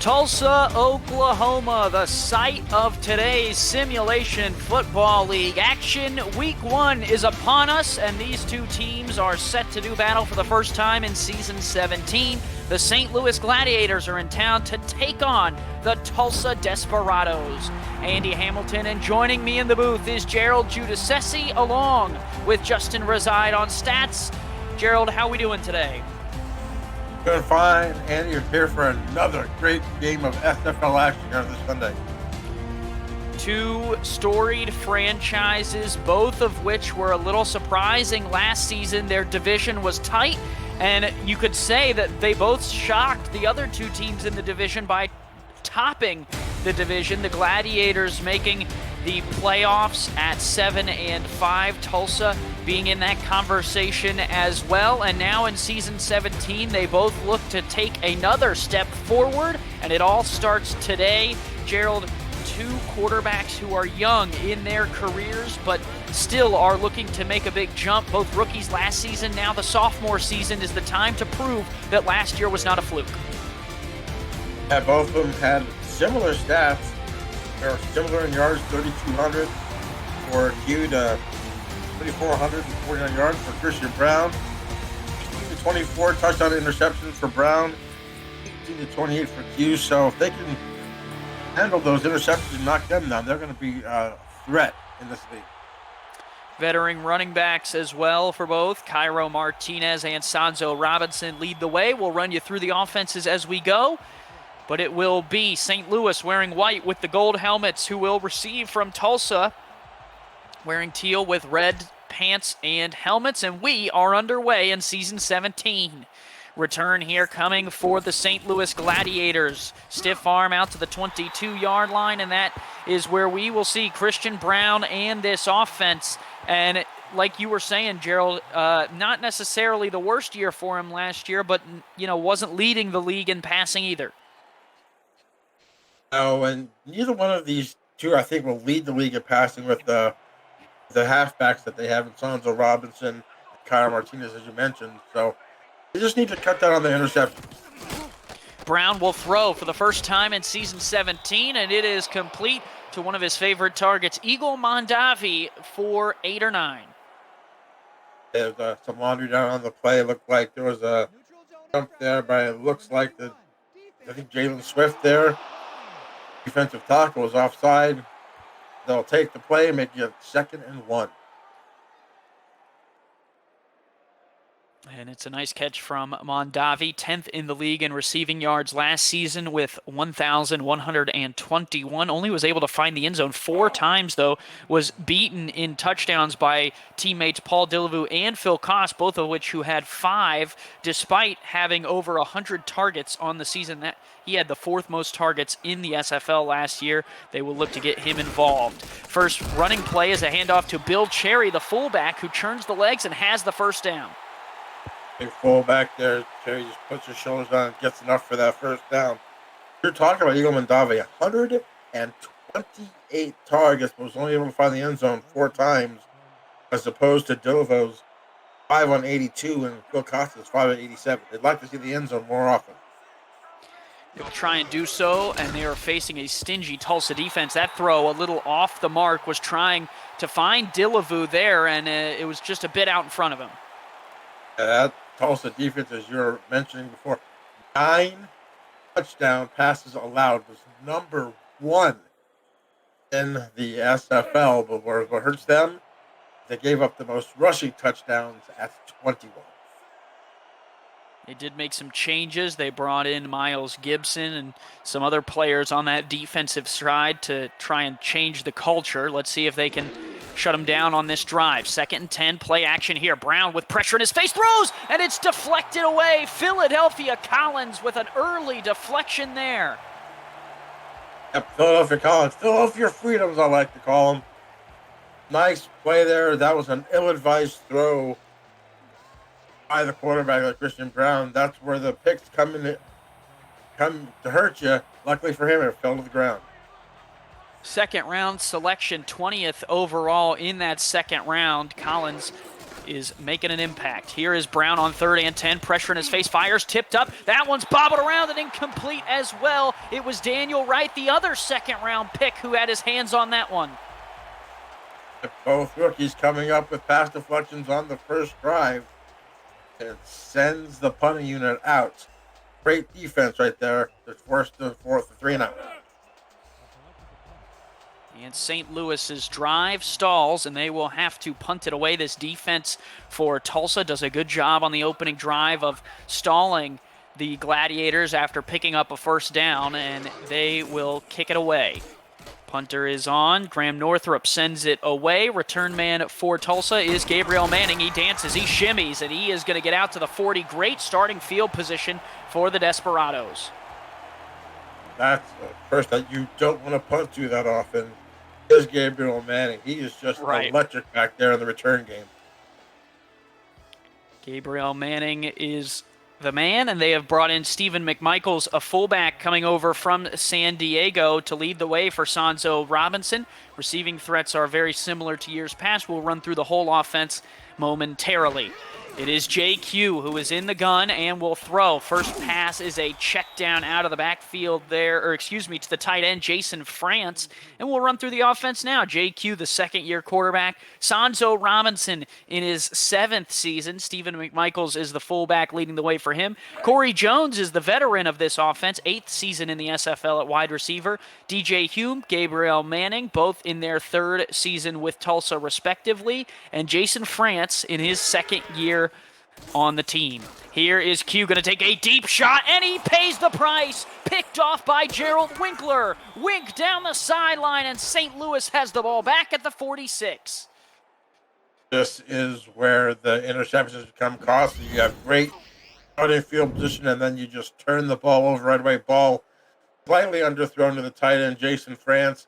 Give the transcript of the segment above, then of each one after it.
Tulsa, Oklahoma, the site of today's Simulation Football League action. Week 1 is upon us, and these two teams are set to do battle for the first time in Season 17. The St. Louis Gladiators are in town to take on the Tulsa Desperados. Andy Hamilton, and joining me in the booth is Gerald Giudice, along with Justin Reside on stats. Gerald, how are we doing today? Doing fine, and you're here for another great game of SFL action here this Sunday. Two storied franchises, both of which were a little surprising last season. Their division was tight, and you could say that they both shocked the other two teams in the division by topping the division. The Gladiators making the playoffs at 7-5, Tulsa being in that conversation as well. And now in Season 17, they both look to take another step forward, and it all starts today. Gerald, two quarterbacks who are young in their careers, but still are looking to make a big jump. Both rookies last season, now the sophomore season is the time to prove that last year was not a fluke. Yeah, both of them had similar stats. They were similar in yards, 3,200 for Q to 3,449 yards for Christian Brown. 16 to 24 touchdown interceptions for Brown. 18 to 28 for Q. So if they can handle those interceptions and knock them down, they're going to be a threat in this league. Veteran running backs as well for both. Cairo Martinez and Sanzo Robinson lead the way. We'll run you through the offenses as we go. But it will be St. Louis wearing white with the gold helmets, who will receive from Tulsa wearing teal with red pants and helmets. And we are underway in Season 17. Return here coming for the St. Louis Gladiators. Stiff arm out to the 22-yard line, and that is where we will see Christian Brown and this offense. And like you were saying, Gerald, not necessarily the worst year for him last year, but wasn't leading the league in passing either. No, and neither one of these two, I think, will lead the league in passing with the halfbacks that they have in Sanzo Robinson and Cairo Martinez, as you mentioned. So they just need to cut down on the interceptions. Brown will throw for the first time in Season 17, and it is complete to one of his favorite targets, Eagle Mondavi, for 8 or 9. There's some laundry down on the play. It looked like there was a jump there, but it looks like I think Jalen Swift there, defensive tackle, was offside. They'll take the play and make it 2nd and 1. And it's a nice catch from Mondavi, 10th in the league in receiving yards last season with 1,121. Only was able to find the end zone 4 times, though. Was beaten in touchdowns by teammates Paul Dillevue and Phil Koss, both of which who had 5, despite having over 100 targets on the season. That he had the 4th most targets in the SFL last year. They will look to get him involved. First running play is a handoff to Bill Cherry, the fullback, who churns the legs and has the first down. Big fullback there. Cherry just puts his shoulders down and gets enough for that first down. You're talking about Eagle Mondavi, 128 targets, but was only able to find the end zone 4 times, as opposed to Dillevue's 5 on 82 and Phil Costa's 5 on 87. They'd like to see the end zone more often. They'll try and do so, and they are facing a stingy Tulsa defense. That throw, a little off the mark, was trying to find Dillevue there, and it was just a bit out in front of him. That Tulsa defense, as you were mentioning before, 9 touchdown passes allowed, was number 1 in the SFL. But what hurts them, they gave up the most rushing touchdowns at 21. They did make some changes. They brought in Miles Gibson and some other players on that defensive side to try and change the culture. Let's see if they can shut him down on this drive. 2nd and 10, play action here. Brown with pressure in his face, throws, and it's deflected away. Philadelphia Collins with an early deflection there. Yep, Philadelphia Collins. Philadelphia Freedoms, I like to call them. Nice play there. That was an ill-advised throw by the quarterback, like Christian Brown. That's where the picks come to hurt you. Luckily for him, it fell to the ground. 2nd round selection, 20th overall in that 2nd round. Collins is making an impact. Here is Brown on 3rd and 10. Pressure in his face. Fires tipped up. That one's bobbled around and incomplete as well. It was Daniel Wright, the other second-round pick, who had his hands on that one. Both rookies coming up with pass deflections on the first drive. And it sends the punting unit out. Great defense right there. The forced the 3 and out. And St. Louis's drive stalls, and they will have to punt it away. This defense for Tulsa does a good job on the opening drive of stalling the Gladiators after picking up a first down, and they will kick it away. Punter is on. Graham Northrup sends it away. Return man for Tulsa is Gabriel Manning. He dances, he shimmies, and he is going to get out to the 40. Great starting field position for the Desperados. That's the first that you don't want to punt to that often. Is Gabriel Manning. He is just electric back there in the return game. Gabriel Manning is the man, and they have brought in Stephen McMichaels, a fullback coming over from San Diego to lead the way for Sanzo Robinson. Receiving threats are very similar to years past. We'll run through the whole offense momentarily. It is JQ who is in the gun and will throw. First pass is a check down out of the backfield there, to the tight end, Jason France. And we'll run through the offense now. JQ, the second-year quarterback. Sanzo Robinson in his 7th season. Stephen McMichaels is the fullback leading the way for him. Corey Jones is the veteran of this offense, 8th season in the SFL at wide receiver. DJ Hume, Gabriel Manning, both in their 3rd season with Tulsa respectively. And Jason France in his 2nd year on the team. Here is Q going to take a deep shot, and he pays the price. Picked off by Gerald Winkler. Wink down the sideline, and St. Louis has the ball back at the 46. This is where the interceptions become costly. You have great starting field position, and then you just turn the ball over right away. Ball slightly underthrown to the tight end, Jason France.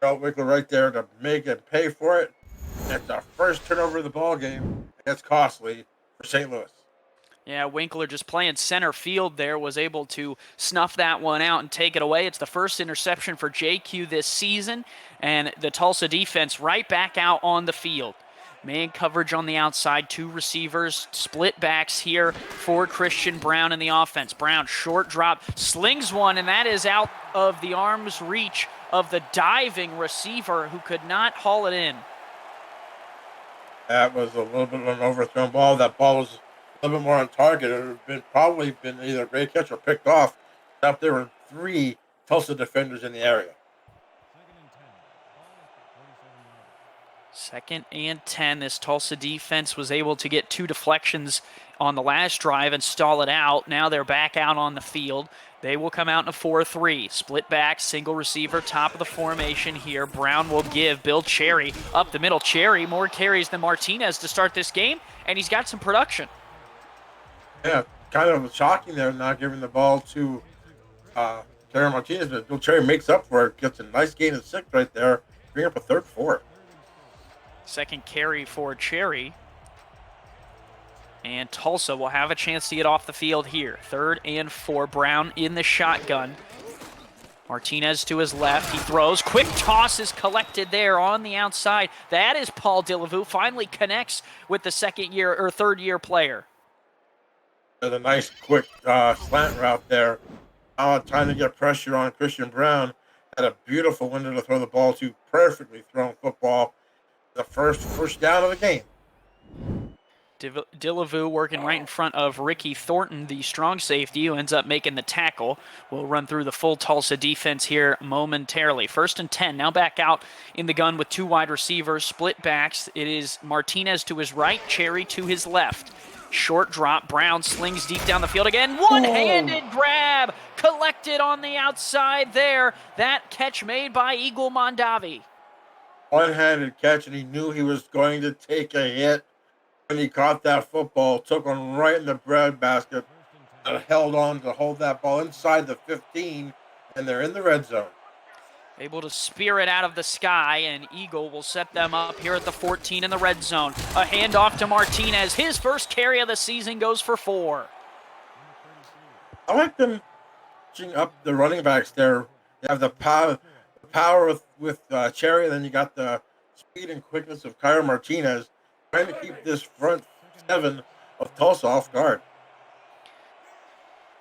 Gerald Winkler right there to make it pay for it. It's the first turnover of the ball game. It's costly for St. Louis. Yeah, Winkler just playing center field there was able to snuff that one out and take it away. It's the first interception for JQ this season, and the Tulsa defense right back out on the field. Man coverage on the outside, 2 receivers, split backs here for Christian Brown in the offense. Brown, short drop, slings one, and that is out of the arm's reach of the diving receiver who could not haul it in. That was a little bit of an overthrown ball. That ball was a little bit more on target. It would have probably been either a great catch or picked off. Except there were 3 Tulsa defenders in the area. 2nd and 10. This Tulsa defense was able to get 2 deflections on the last drive and stall it out. Now they're back out on the field. They will come out in a 4-3. Split back, single receiver, top of the formation here. Brown will give Bill Cherry up the middle. Cherry, more carries than Martinez to start this game, and he's got some production. Yeah, kind of shocking there, not giving the ball to Terry Martinez, but Bill Cherry makes up for it, gets a nice gain of 6 right there, bring up a 3rd 4. Second carry for Cherry. And Tulsa will have a chance to get off the field here. 3rd and 4. Brown in the shotgun. Martinez to his left. He throws. Quick toss is collected there on the outside. That is Paul Delavu. Finally connects with the 3rd-year player. There's a nice quick slant route there. Trying to get pressure on Christian Brown. Had a beautiful window to throw the ball to. Perfectly thrown football. The first down of the game. Delavu working right in front of Ricky Thornton, the strong safety, who ends up making the tackle. We'll run through the full Tulsa defense here momentarily. 1st and 10, now back out in the gun with 2 wide receivers, split backs. It is Martinez to his right, Cherry to his left. Short drop, Brown slings deep down the field again. One-handed grab, collected on the outside there. That catch made by Eagle Mondavi. One-handed catch, and he knew he was going to take a hit. When he caught that football, took one right in the breadbasket, and held on to hold that ball inside the 15, and they're in the red zone. Able to spear it out of the sky, and Eagle will set them up here at the 14 in the red zone. A handoff to Martinez. His first carry of the season goes for 4. I like them matching up the running backs there. You have the power with Cherry, and then you got the speed and quickness of Kyra Martinez. trying to keep this front seven of Tulsa off guard.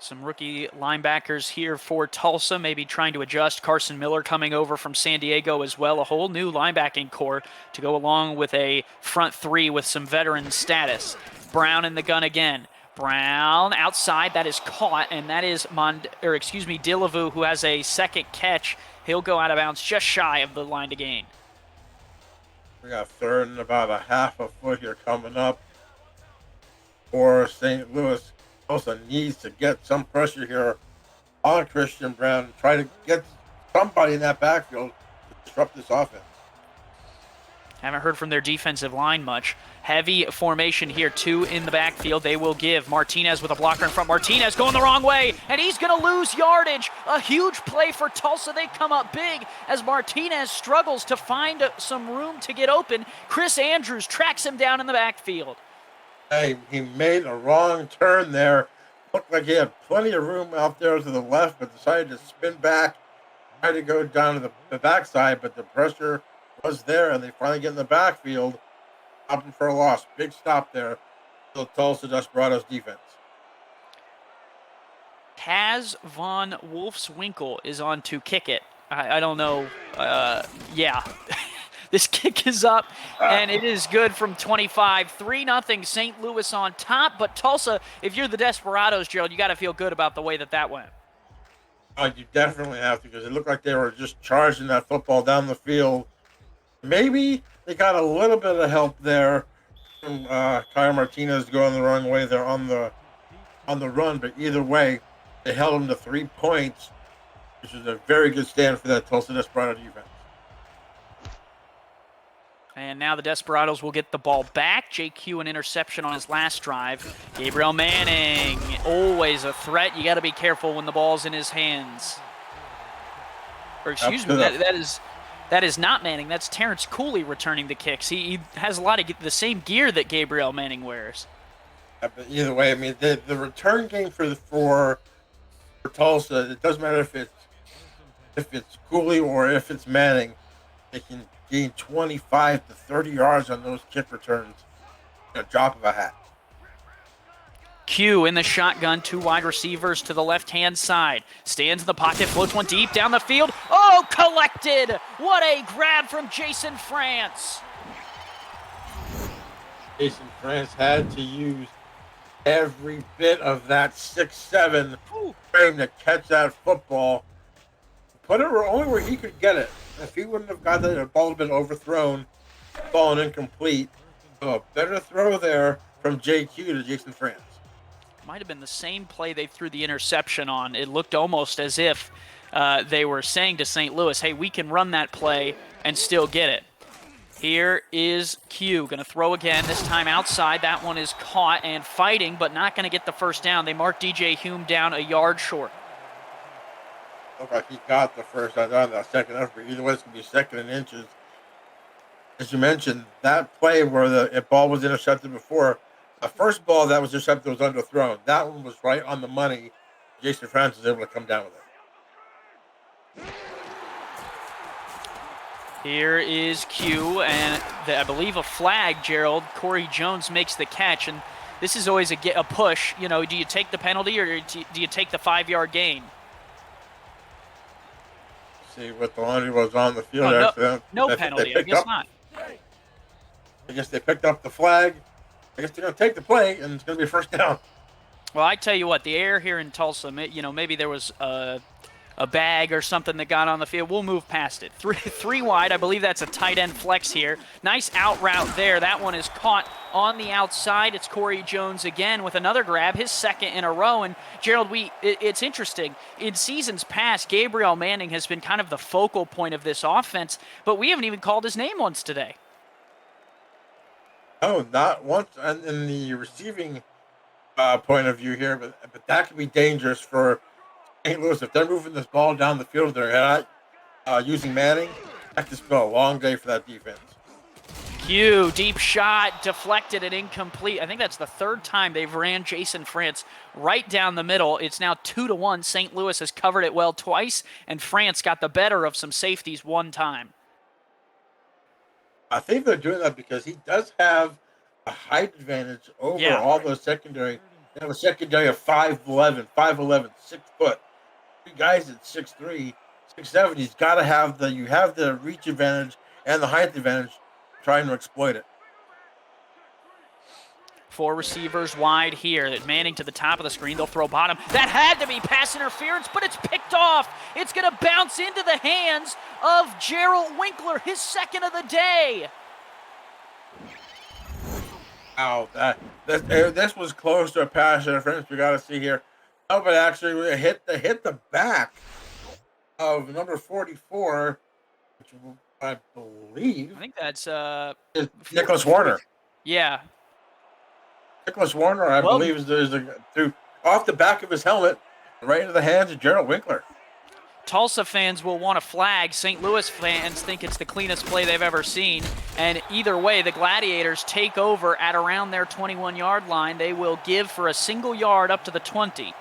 Some rookie linebackers here for Tulsa, maybe trying to adjust. Carson Miller coming over from San Diego as well. A whole new linebacking core to go along with a front three with some veteran status. Brown in the gun again. Brown outside, that is caught, and that is Dillavu, who has a second catch. He'll go out of bounds just shy of the line to gain. We got third and about a half a foot here coming up for St. Louis. Tulsa needs to get some pressure here on Christian Brown and try to get somebody in that backfield to disrupt this offense. Haven't heard from their defensive line much. Heavy formation here, two in the backfield. They will give Martinez with a blocker in front. Martinez going the wrong way, and he's going to lose yardage. A huge play for Tulsa. They come up big as Martinez struggles to find some room to get open. Chris Andrews tracks him down in the backfield. Hey, he made a wrong turn there. Looked like he had plenty of room out there to the left, but decided to spin back, try to go down to the backside, but the pressure was there, and they finally get in the backfield, stopping for a loss. Big stop there. So Tulsa Desperados defense. Kaz von Wolfswinkel is on to kick it. I don't know. Yeah. This kick is up, and it is good from 25. 3-0 St. Louis on top, but Tulsa, if you're the Desperados, Gerald, you got to feel good about the way that went. Oh, you definitely have to, because it looked like they were just charging that football down the field. Maybe they got a little bit of help there from Kyle Martinez going the wrong way there on the run, but either way, they held him to 3 points, which is a very good stand for that Tulsa Desperado defense. And now the Desperados will get the ball back. JQ an interception on his last drive. Gabriel Manning, always a threat. You got to be careful when the ball's in his hands. Or excuse me, that is not Manning. That's Terrence Cooley returning the kicks. He has a lot of the same gear that Gabriel Manning wears. Yeah, but either way, I mean, the return game for Tulsa, it doesn't matter if it's Cooley or if it's Manning, they can gain 25 to 30 yards on those kick returns in a drop of a hat. Q in the shotgun, two wide receivers to the left-hand side. Stands in the pocket, floats one deep down the field. Oh, collected! What a grab from Jason France. Jason France had to use every bit of that 6'7" frame to catch that football. Put it only where he could get it. If he wouldn't have got that, the ball had been overthrown, fallen incomplete. So a better throw there from JQ to Jason France. Might have been the same play they threw the interception on. It looked almost as if they were saying to St. Louis, hey, we can run that play and still get it. Here is Q, going to throw again, this time outside. That one is caught and fighting, but not going to get the first down. They mark DJ Hume down a yard short. Looked like he got the first down on that second effort. Either way, it's going to be second and inches. As you mentioned, that play where the ball was intercepted before, the first ball that was intercepted was underthrown. That one was right on the money. Jason France was able to come down with it. Here is Q, and I believe a flag, Gerald. Corey Jones makes the catch, and this is always a push. You know, do you take the penalty or do you take the 5-yard gain? See what the laundry was on the field. No penalty, I guess not. I guess they picked up the flag. I guess they're going to take the play, and it's going to be a first down. Well, I tell you what, the air here in Tulsa, you know, maybe there was a bag or something that got on the field. We'll move past it. Three wide. I believe that's a tight end flex here. Nice out route there. That one is caught on the outside. It's Corey Jones again with another grab, his second in a row. And Gerald, it's interesting. In seasons past, Gabriel Manning has been kind of the focal point of this offense, but we haven't even called his name once today. Oh, not once in the receiving point of view here, but that could be dangerous for St. Louis. If they're moving this ball down the field, they're not using Manning. That could spell a long day for that defense. Q, deep shot, deflected and incomplete. I think that's the third time they've ran Jason France right down the middle. It's now 2-1. St. Louis has covered it well twice, and France got the better of some safeties one time. I think they're doing that because he does have a height advantage over Yeah. all those secondary. They have a secondary of 5'11", 5'11", 6 foot. Three guys at 6'3", 6'7". He's got to have the reach advantage and the height advantage, trying to exploit it. 4 receivers wide here. Manning to the top of the screen. They'll throw bottom. That had to be pass interference, but it's picked off. It's going to bounce into the hands of Gerald Winkler, his second of the day. Wow, this was close to a pass interference. We got to see here. Oh, but actually, hit the back of number 44, which I believe I think that's is Nicholas Warner. Yeah. Nicholas Warner, I believe, is through off the back of his helmet, right into the hands of Gerald Winkler. Tulsa fans will want a flag. St. Louis fans think it's the cleanest play they've ever seen. And either way, the Gladiators take over at around their 21-yard line. They will give for a single yard up to the 20.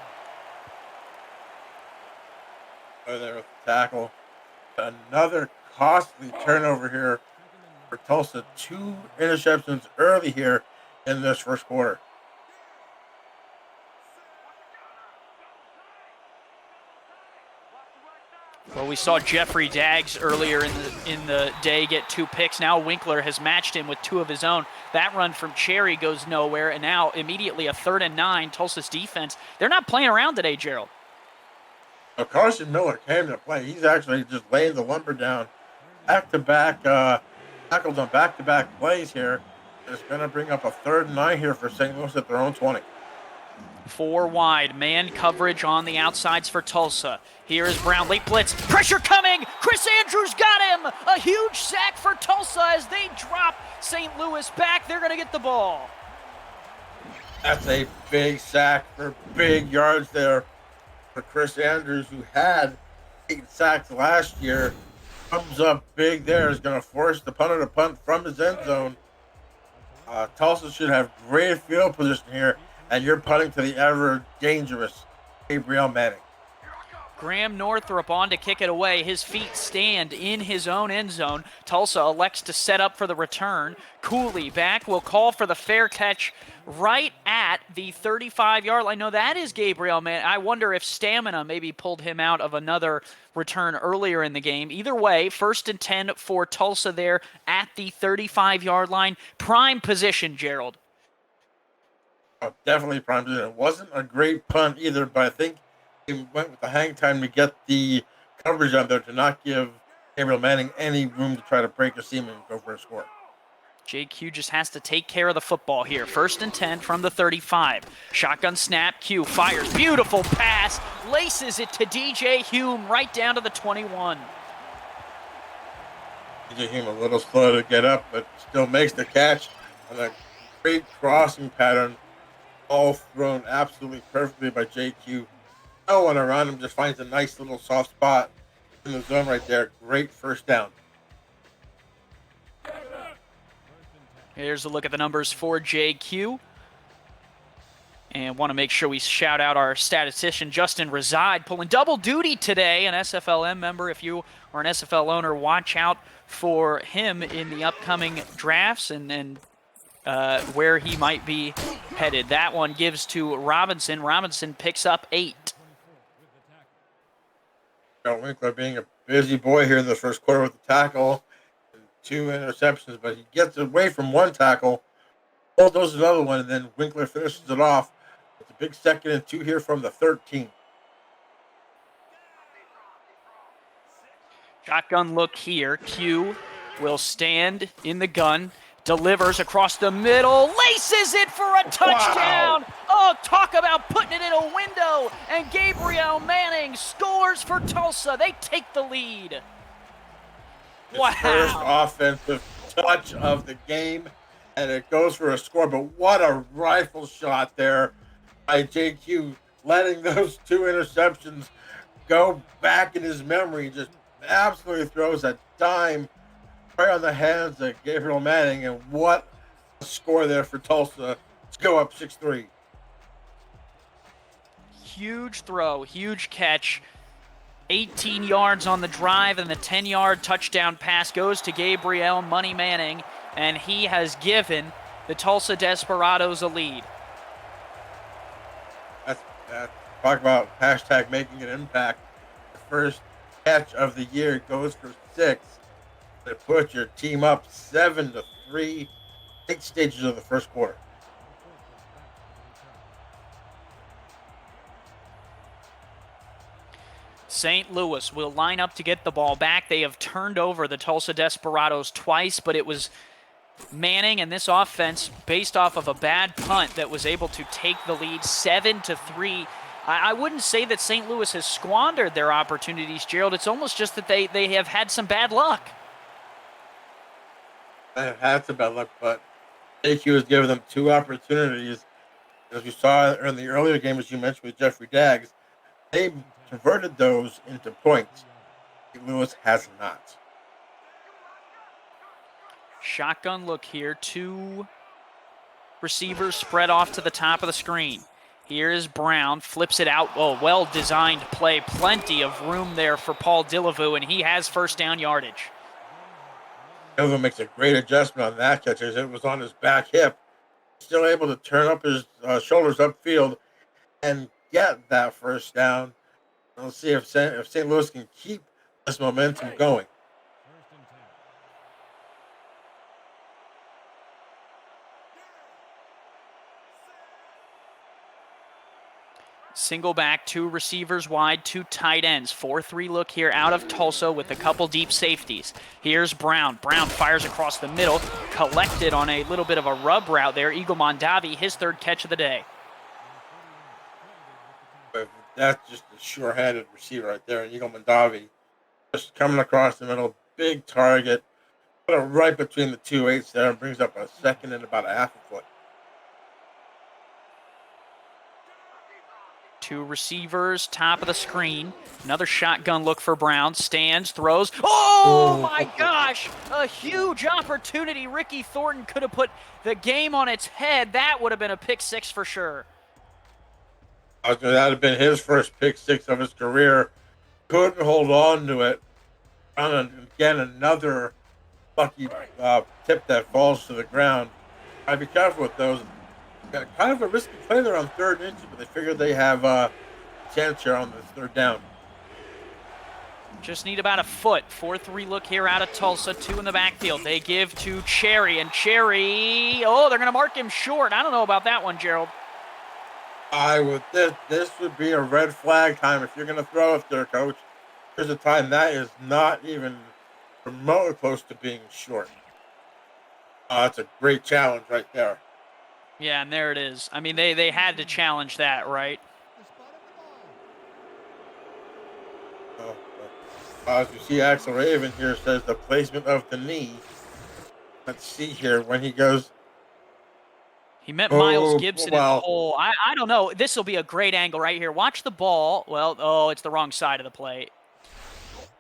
Oh, there with the tackle. Another costly turnover here for Tulsa. 2 interceptions early here in this first quarter. Well, we saw Jeffrey Daggs earlier in the day get 2 picks. Now Winkler has matched him with 2 of his own. That run from Cherry goes nowhere, and now immediately a 3rd and 9. Tulsa's defense, they're not playing around today, Gerald. Carson Miller came to play. He's actually just laying the lumber down. Back-to-back tackles on back-to-back plays here. It's going to bring up a 3rd and 9 here for St. Louis at their own 20. 4 wide, man coverage on the outsides for Tulsa. Here is Brown, late blitz, pressure coming, Chris Andrews got him! A huge sack for Tulsa as they drop St. Louis back. They're going to get the ball. That's a big sack for big yards there for Chris Andrews, who had 8 sacks last year. Comes up big there, is going to force the punter to punt from his end zone. Tulsa should have great field position here, and you're punting to the ever dangerous Gabriel Manning. Graham Northrup on to kick it away. His feet stand in his own end zone. Tulsa elects to set up for the return. Cooley back will call for the fair catch right at the 35-yard line. No, that is Gabriel Manning. I wonder if stamina maybe pulled him out of another return earlier in the game. Either way, 1st and 10 for Tulsa there at the 35-yard line. Prime position, Gerald. Oh, definitely prime position. It wasn't a great punt either, but I think he went with the hang time to get the coverage on there to not give Gabriel Manning any room to try to break a seam and go for a score. JQ just has to take care of the football here. 1st and 10 from the 35. Shotgun snap, Q fires. Beautiful pass. Laces it to DJ Hume right down to the 21. DJ Hume a little slow to get up, but still makes the catch on a great crossing pattern. All thrown absolutely perfectly by JQ. No one around him, just finds a nice little soft spot in the zone right there. Great first down. Here's a look at the numbers for JQ. And want to make sure we shout out our statistician, Justin Reside, pulling double duty today, an SFLM member. If you are an SFL owner, watch out for him in the upcoming drafts and where he might be headed. That one gives to Robinson. Robinson picks up 8. Winkler being a busy boy here in the first quarter with the tackle and 2 interceptions, but he gets away from 1 tackle, bulldoes another one, and then Winkler finishes it off. It's a big 2nd and 2 here from the 13. Shotgun look here. Q will stand in the gun. Delivers across the middle, laces it for a touchdown. Wow. Oh, talk about putting it in a window. And Gabriel Manning scores for Tulsa. They take the lead. His first offensive touch of the game, and it goes for a score. But what a rifle shot there by JQ, letting those 2 interceptions go back in his memory. Just absolutely throws a dime right on the hands of Gabriel Manning, and what a score there for Tulsa. Let's go up 6-3. Huge throw, huge catch. 18 yards on the drive, and the 10-yard touchdown pass goes to Gabriel Money Manning, and he has given the Tulsa Desperados a lead. That's talk about hashtag making an impact. The first catch of the year goes for 6. They put your team up 7-3. 8 stages of the first quarter. St. Louis will line up to get the ball back. They have turned over the Tulsa Desperados twice, but it was Manning and this offense, based off of a bad punt, that was able to take the lead 7-3. I wouldn't say that St. Louis has squandered their opportunities, Gerald. It's almost just that they have had some bad luck. They have had some bad luck, but AQ has given them 2 opportunities. As you saw in the earlier game, as you mentioned with Jeffrey Daggs, they converted those into points. St. Louis has not. Shotgun look here. 2 receivers spread off to the top of the screen. Here is Brown, flips it out. Oh, well-designed play. Plenty of room there for Paul Dillevue, and he has first down yardage. Dillevue makes a great adjustment on that catch as it was on his back hip. Still able to turn up his shoulders upfield and get that first down. We'll see if St. Louis can keep this momentum going. Single back, 2 receivers wide, 2 tight ends. 4-3 look here out of Tulsa with a couple deep safeties. Here's Brown. Brown fires across the middle, collected on a little bit of a rub route there. Eagle Mondavi, his 3rd catch of the day. But that's just a sure-handed receiver right there. Eagle Mondavi just coming across the middle, big target. Put it right between the 2 8s there and brings up a second and about a half a foot. 2 receivers, top of the screen. Another shotgun look for Brown. Stands, throws. Oh my gosh! A huge opportunity. Ricky Thornton could have put the game on its head. That would have been a pick 6 for sure. That would have been his first pick 6 of his career. Couldn't hold on to it. And again, another lucky tip that falls to the ground. I'd be careful with those. Got kind of a risky play there on 3rd and inch, but they figured they have a chance here on this 3rd down. Just need about a foot. 4-3 look here out of Tulsa. 2 in the backfield. They give to Cherry, and Cherry, oh, they're going to mark him short. I don't know about that one, Gerald. This would be a red flag time if you're going to throw it there, coach. There's a time that is not even remotely close to being short. That's a great challenge right there. Yeah, and there it is. I mean, they had to challenge that, right? As you see, Axel Raven here says the placement of the knee. Let's see here when he goes. He met Miles Gibson in the hole. I don't know. This will be a great angle right here. Watch the ball. Well, it's the wrong side of the plate.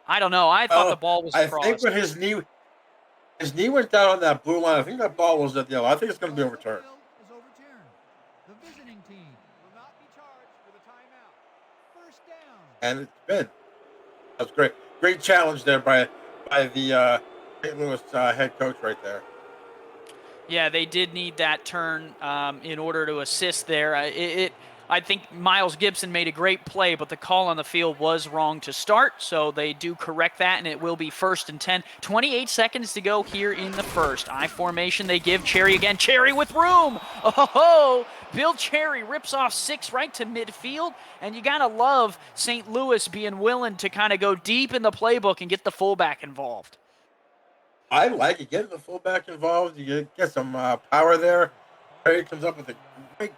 I don't know. I thought the ball was crossed. I think when his knee went down on that blue line, I think that ball was at the yellow. I think it's going to be overturned. And it's been. That's great. Great challenge there by the St. Louis head coach right there. Yeah, they did need that turn in order to assist there. I think Miles Gibson made a great play, but the call on the field was wrong to start, so they do correct that, and it will be 1st and 10. 28 seconds to go here in the first. I formation, they give Cherry again. Cherry with room! Oh, Bill Cherry rips off 6 right to midfield, and you got to love St. Louis being willing to kind of go deep in the playbook and get the fullback involved. I like it. Getting the fullback involved, you get some power there. Cherry comes up with a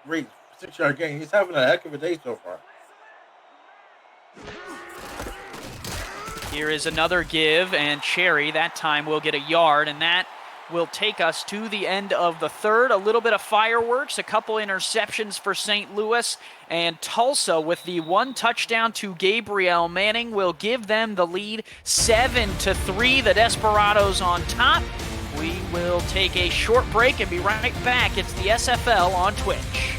great 6-yard gain. He's having a heck of a day so far. Here is another give, and Cherry that time will get a yard, and that will take us to the end of the 3rd. A little bit of fireworks, a couple interceptions for St. Louis, and Tulsa with the 1 touchdown to Gabriel Manning will give them the lead 7-3. The Desperados on top. We will take a short break and be right back. It's the SFL on Twitch.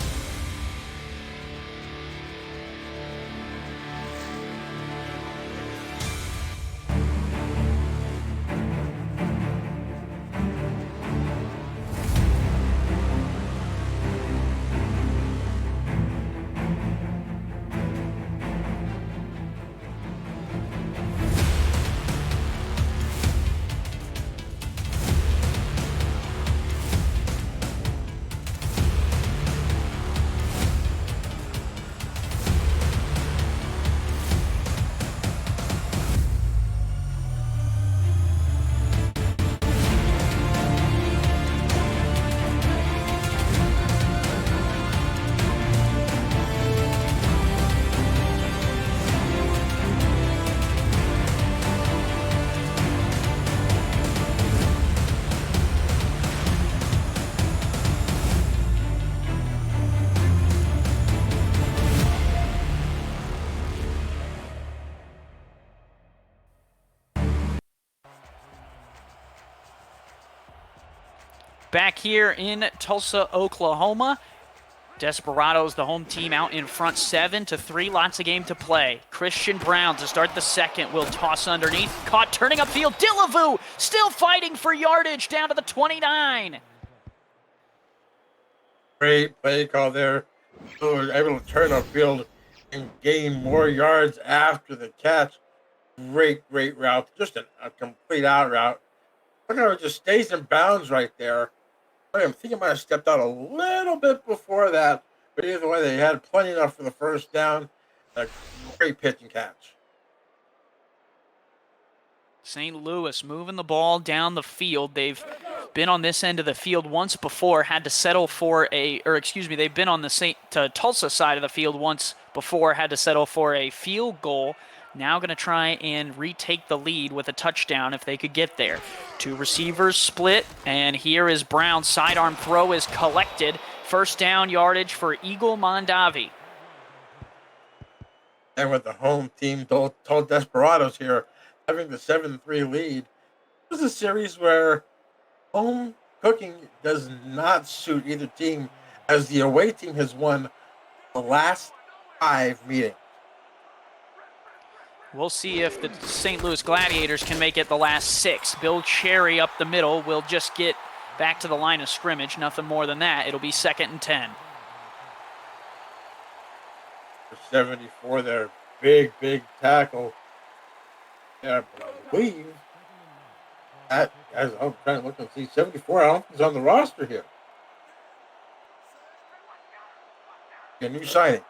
Back here in Tulsa, Oklahoma, Desperados, the home team, out in front 7-3. Lots of game to play. Christian Brown to start the second will toss underneath. Caught turning upfield. Dillavu still fighting for yardage down to the 29. Great play call there. Who was able to turn upfield and gain more yards after the catch. Great route. Just a complete out route. Look how it just stays in bounds right there. I think I might have stepped out a little bit before that, but either way, they had plenty enough for the first down. A great pitch and catch. St. Louis moving the ball down the field. They've been on this end of the field once before, had to settle for they've been on the Tulsa side of the field once before, had to settle for a field goal. Now going to try and retake the lead with a touchdown if they could get there. Two receivers split, and here is Brown. Sidearm throw is collected. First down yardage for Eagle Mondavi. And with the home team, told Desperados here, having the 7-3 lead, this is a series where home cooking does not suit either team, as the away team has won the last 5 meetings. We'll see if the St. Louis Gladiators can make it the last 6. Bill Cherry up the middle will just get back to the line of scrimmage. Nothing more than that. It'll be 2nd and 10. For 74 there. Big tackle. Yeah, but I believe that, as I'm trying to look and see, 74, I don't think is on the roster here. A new signing.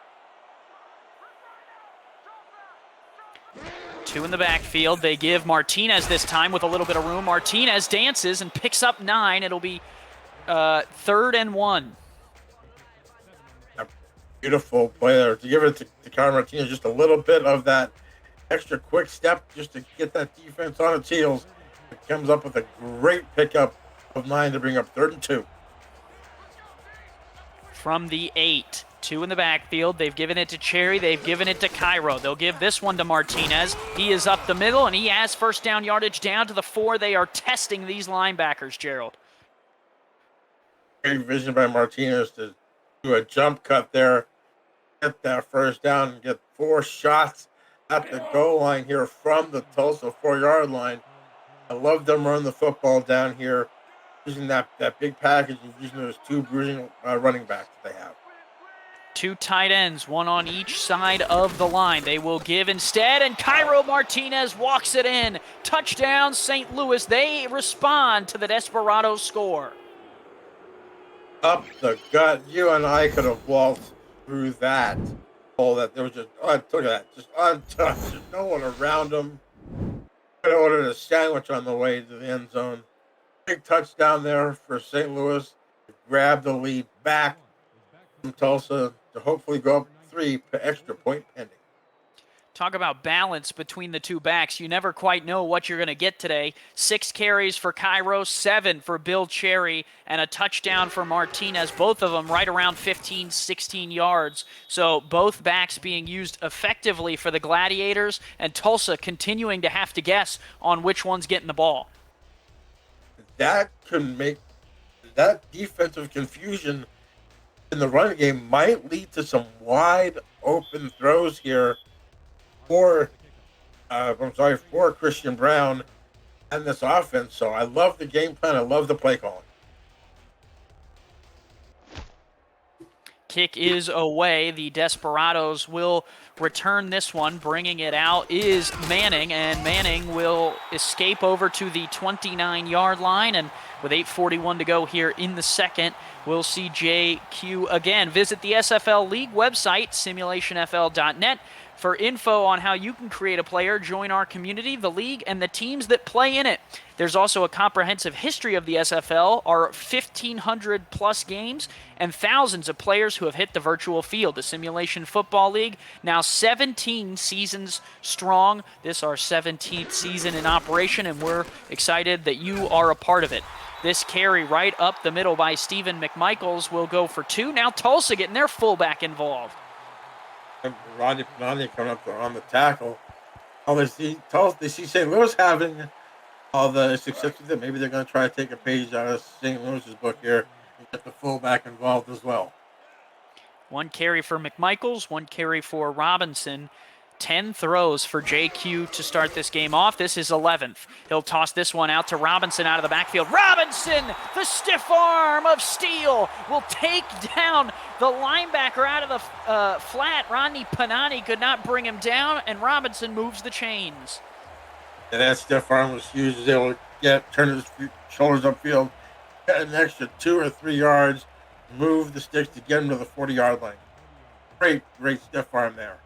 2 in the backfield. They give Martinez this time with a little bit of room. Martinez dances and picks up 9. It'll be 3rd and 1. A beautiful play there to give it to Kyle Martinez. Just a little bit of that extra quick step just to get that defense on its heels. It comes up with a great pickup of 9 to bring up 3rd and 2. From the 8. 2 in the backfield. They've given it to Cherry. They've given it to Cairo. They'll give this one to Martinez. He is up the middle, and he has first down yardage down to the 4. They are testing these linebackers, Gerald. Great vision by Martinez to do a jump cut there, get that first down, and get 4 shots at the goal line here from the Tulsa 4-yard line. I love them running the football down here, using that big package and using those 2 bruising running backs that they have. 2 tight ends, 1 on each side of the line. They will give instead, and Cairo Martinez walks it in. Touchdown, St. Louis. They respond to the Desperados score. Up the gut. You and I could have waltzed through that. Oh, that there was just, look at that, just untouched. There's no one around them. Could have ordered a sandwich on the way to the end zone. Big touchdown there for St. Louis to grab the lead back from Tulsa to hopefully go up 3 extra point pending. Talk about balance between the 2 backs. You never quite know what you're going to get today. 6 carries for Cairo, 7 for Bill Cherry, and a touchdown for Martinez. Both of them right around 15, 16 yards. So both backs being used effectively for the Gladiators, and Tulsa continuing to have to guess on which one's getting the ball. That could make that defensive confusion in the running game might lead to some wide open throws here for Christian Brown and this offense. So I love the game plan. I love the play calling. Kick is away. The Desperados will return this one. Bringing it out is Manning, and Manning will escape over to the 29-yard line. And with 8:41 to go here in the second, we'll see JQ again. Visit the SFL League website, simulationfl.net, for info on how you can create a player, join our community, the league, and the teams that play in it. There's also a comprehensive history of the SFL, our 1,500-plus games, and thousands of players who have hit the virtual field. The Simulation Football League, now 17 seasons strong. This our 17th season in operation, and we're excited that you are a part of it. This carry right up the middle by Stephen McMichaels will go for 2. Now Tulsa getting their fullback involved. And Rodney Panani coming up on the tackle. Oh, they see St. Louis having all the success with it. Maybe they're going to try to take a page out of St. Louis's book here and get the fullback involved as well. One carry for McMichaels, one carry for Robinson. 10 throws for JQ to start this game off. This is 11th. He'll toss this one out to Robinson out of the backfield. Robinson, the stiff arm of steel, will take down the linebacker out of the flat. Rodney Panani could not bring him down, and Robinson moves the chains. And that stiff arm was huge. He was able to turn his shoulders upfield, get an extra 2 or 3 yards, move the sticks to get him to the 40-yard line. Great stiff arm there.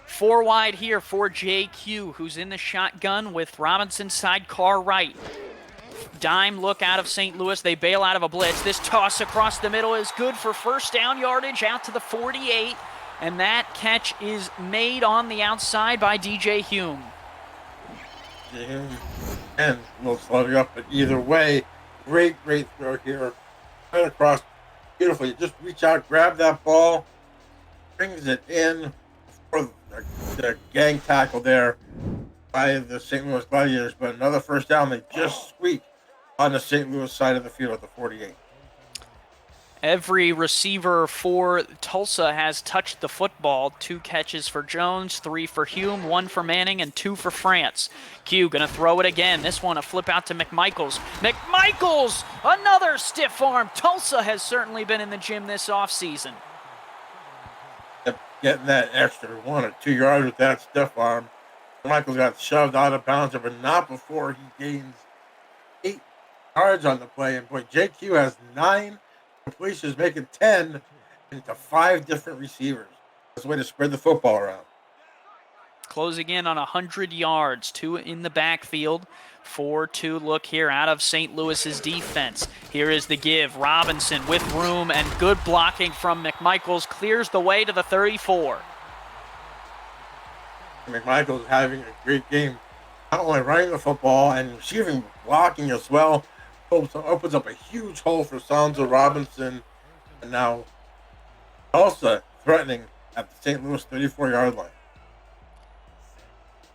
4 wide here for JQ, who's in the shotgun with Robinson sidecar right. Dime look out of St. Louis. They bail out of a blitz. This toss across the middle is good for first down yardage out to the 48. And that catch is made on the outside by DJ Hume. And a little slowing up, but either way, great throw here. Right across beautifully. Just reach out, grab that ball, brings it in for the gang tackle there by the St. Louis Gladiators, but another first down. They just squeak on the St. Louis side of the field at the 48. Every receiver for Tulsa has touched the football. 2 catches for Jones, 3 for Hume, 1 for Manning, and 2 for France. Q gonna throw it again. This one a flip out to McMichaels. McMichaels, another stiff arm. Tulsa has certainly been in the gym this offseason. Getting that extra 1 or 2 yards with that stiff arm. Michaels got shoved out of bounds, but not before he gains 8 yards on the play. And boy, JQ has 9 completions, making 10 into 5 different receivers. That's a way to spread the football around. Closing in on 100 yards, 2 in the backfield. 4-2 look here out of St. Louis's defense. Here is the give. Robinson with room and good blocking from McMichaels clears the way to the 34. McMichaels having a great game, not only running the football and receiving, blocking as well. Opens up a huge hole for Sanzo Robinson, and now Tulsa threatening at the St. Louis 34-yard line.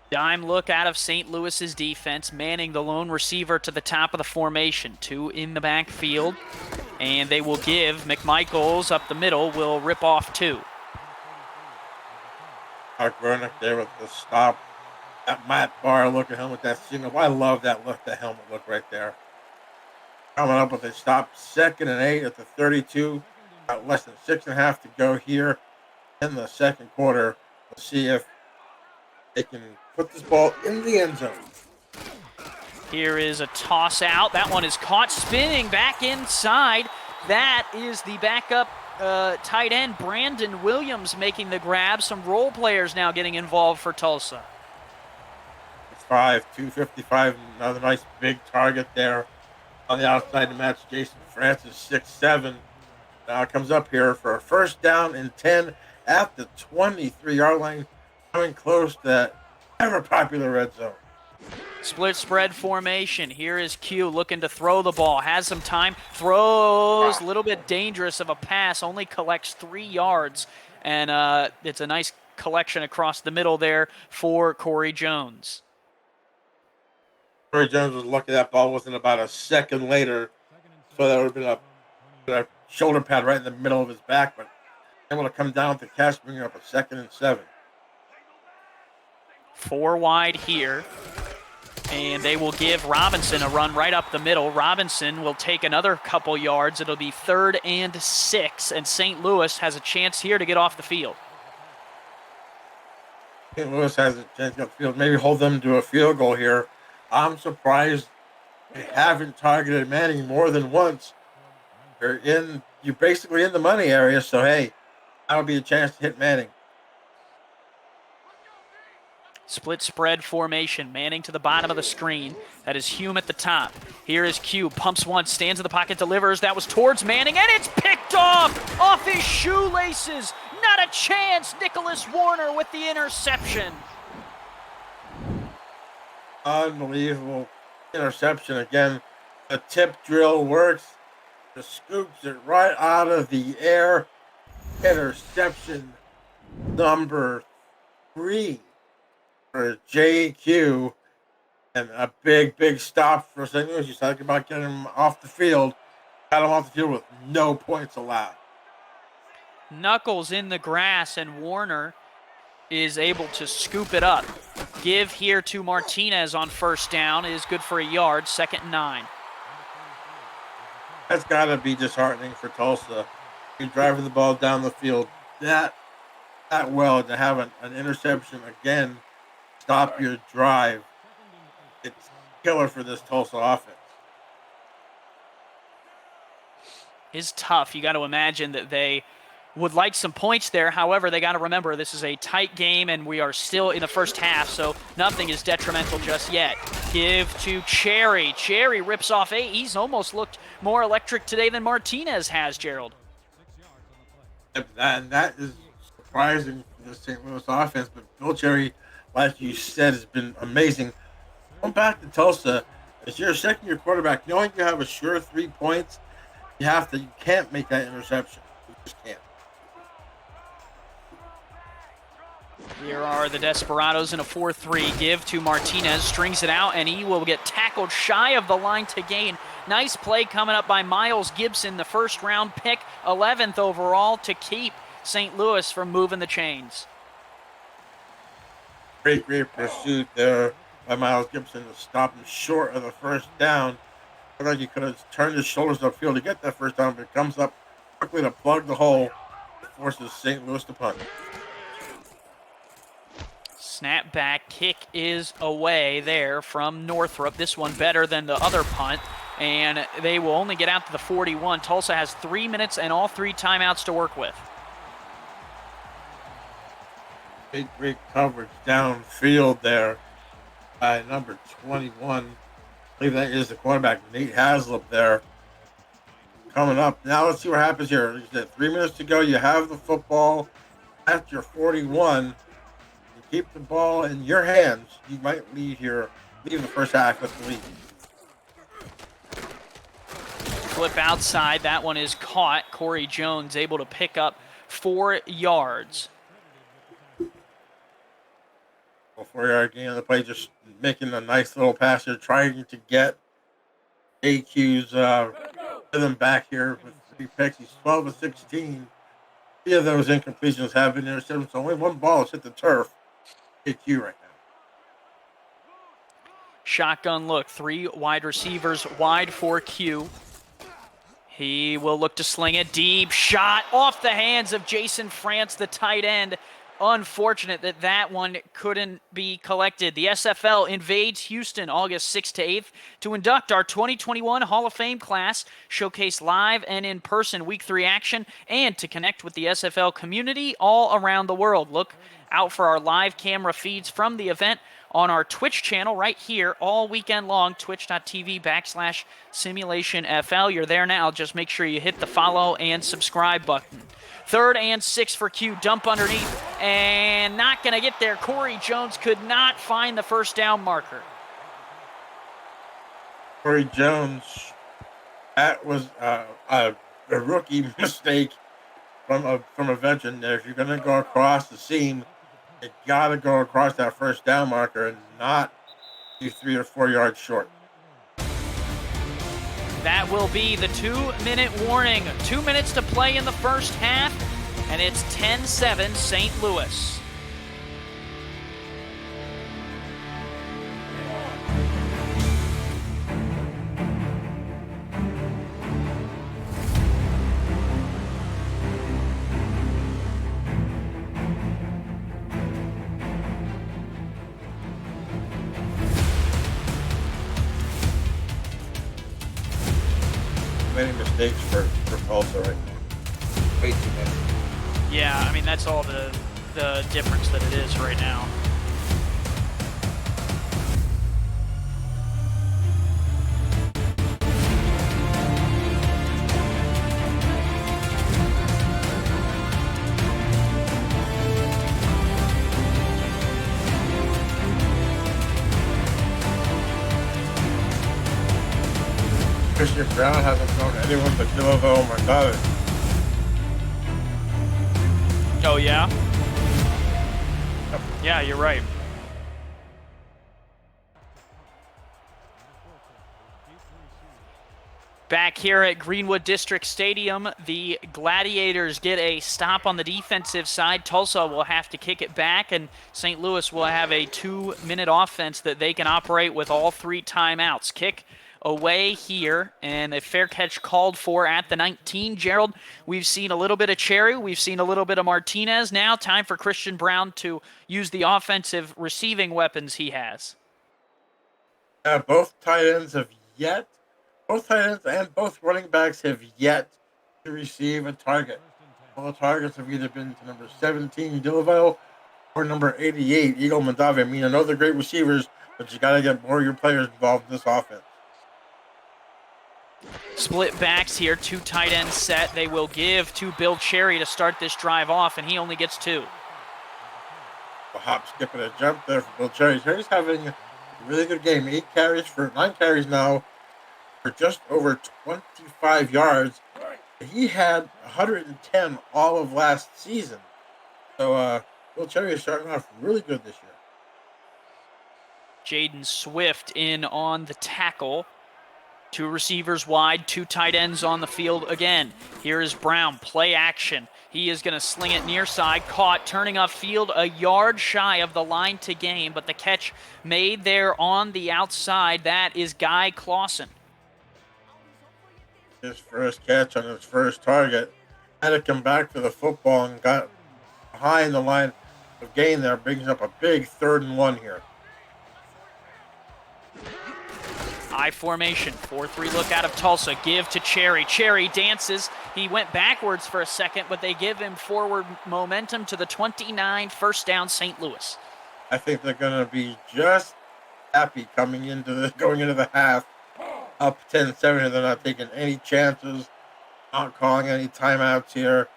Dime look out of St. Louis's defense. Manning, the lone receiver, to the top of the formation. 2 in the backfield. And they will give McMichaels up the middle, will rip off 2. Mark Vernick there with the stop. That Matt Barr look at him with that signal. I love that look, the helmet look right there. Coming up with a stop, 2nd and 8 at the 32. Got less than 6.5 to go here in the second quarter. Let's see if they can put this ball in the end zone. Here is a toss out. That one is caught spinning back inside. That is the backup tight end, Brandon Williams, making the grab. Some role players now getting involved for Tulsa. 255, another nice big target there on the outside to match Jason Francis, 6'7". Now it comes up here for a first down and 10 at the 23-yard line, coming close to that ever-popular red zone. Split spread formation. Here is Q looking to throw the ball. Has some time. Throws. A little bit dangerous of a pass. Only collects 3 yards. And it's a nice collection across the middle there for Corey Jones. Corey Jones was lucky that ball wasn't about a second later. So that would have been a shoulder pad right in the middle of his back. But able to come down with the catch, bringing up a 2nd and 7. 4 wide here. And they will give Robinson a run right up the middle. Robinson will take another couple yards. It'll be 3rd and 6. And St. Louis has a chance here to get off the field. St. Louis has a chance to get off the field. Maybe hold them to a field goal here. I'm surprised they haven't targeted Manning more than once. You're basically in the money area, so hey, that'll be a chance to hit Manning. Split spread formation. Manning to the bottom of the screen. That is Hume at the top. Here is Q. Pumps one, stands in the pocket, delivers. That was towards Manning, and it's picked off his shoelaces. Not a chance. Nicholas Warner with the interception. Unbelievable interception again. The tip drill works. Just scoops it right out of the air. Interception number 3 for JQ. And a big stop for St. Louis. You talking about getting him off the field. Got him off the field with no points allowed. Knuckles in the grass, and Warner is able to scoop it up. Give here to Martinez on first down is good for a yard, 2nd and 9. That's got to be disheartening for Tulsa. You're driving the ball down the field that well to have an interception again, stop your drive. It's killer for this Tulsa offense. Is tough. You got to imagine that they would like some points there. However, they got to remember this is a tight game and we are still in the first half, so nothing is detrimental just yet. Give to Cherry. Cherry rips off 8. He's almost looked more electric today than Martinez has, Gerald. And that is surprising for the St. Louis offense, but Bill Cherry, like you said, has been amazing. Going back to Tulsa, as you're a second-year quarterback, knowing you have a sure 3 points, you can't make that interception. You just can't. Here are the Desperados in a 4-3. Give to Martinez, strings it out, and he will get tackled shy of the line to gain. Nice play coming up by Miles Gibson, the first-round pick, 11th overall, to keep St. Louis from moving the chains. Great pursuit there by Miles Gibson to stop him short of the first down. I thought you could have turned his shoulders upfield to get that first down, but it comes up quickly to plug the hole, forces St. Louis to punt. Snap back kick is away there from Northrop. This one better than the other punt, and they will only get out to the 41. Tulsa has 3 minutes and all 3 timeouts to work with. Great coverage downfield there by number 21. I believe that is the quarterback, Nate Haslip there. Coming up. Now let's see what happens here. You said 3 minutes to go. You have the football at your 41. Keep the ball in your hands. You might leave the first half with the lead. Flip outside. That one is caught. Corey Jones able to pick up 4 yards. 4-yard gain on the play, just making a nice little pass here, trying to get AQ's rhythm back here with 3 picks. He's 12 of 16. 3 of those incompletions have been intercepted, so only 1 ball has hit the turf. AQ right now. Shotgun look. 3 wide receivers wide for Q. He will look to sling it. Deep shot off the hands of Jason France, the tight end. Unfortunate that one couldn't be collected. The SFL invades Houston August 6th to 8th to induct our 2021 Hall of Fame class, showcase live and in-person Week 3 action, and to connect with the SFL community all around the world. Look out for our live camera feeds from the event on our Twitch channel right here all weekend long, twitch.tv/SimulationFL. You're there now. Just make sure you hit the follow and subscribe button. 3rd and 6 for Q. Dump underneath and not going to get there. Corey Jones could not find the first down marker. Corey Jones, that was a rookie mistake from a veteran there. If you're going to go across the seam, you got to go across that first down marker and not be 3 or 4 yards short. That will be the 2-minute warning. 2 minutes to play in the first half, and it's 10-7 St. Louis. Many mistakes for Tulsa right now. Way too many. Yeah, I mean, that's all the difference that it is right now. Christian Brown hasn't thrown anyone but Dillovo Mortale. Oh, yeah? Yeah, you're right. Back here at Greenwood District Stadium, the Gladiators get a stop on the defensive side. Tulsa will have to kick it back, and St. Louis will have a 2-minute offense that they can operate with all 3 timeouts. Kick away here, and a fair catch called for at the 19. Gerald, we've seen a little bit of Cherry, we've seen a little bit of Martinez. Now time for Christian Brown to use the offensive receiving weapons he has. Both tight ends and both running backs have yet to receive a target. All the targets have either been to number 17, Dilleville, or number 88, Eagle Mondavi. I mean, I know they're great receivers, but you got to get more of your players involved in this offense. Split backs here, 2 tight ends set. They will give to Bill Cherry to start this drive off, and he only gets 2. A hop, skip, and a jump there for Bill Cherry. Cherry's having a really good game. 9 carries now for just over 25 yards. He had 110 all of last season. So Bill Cherry is starting off really good this year. Jaden Swift in on the tackle. 2 receivers wide, 2 tight ends on the field again. Here is Brown, play action. He is going to sling it near side, caught, turning upfield, a yard shy of the line to gain, but the catch made there on the outside. That is Guy Clausen. His first catch on his first target. Had to come back to the football and got behind the line of gain there. Brings up a big 3rd and 1 here. I formation, 4-3 look out of Tulsa. Give to Cherry. Cherry dances. He went backwards for a second, but they give him forward momentum to the 29, first down, St. Louis. I think they're going to be just happy going into the half, up 10-7. They're not taking any chances, not calling any timeouts here.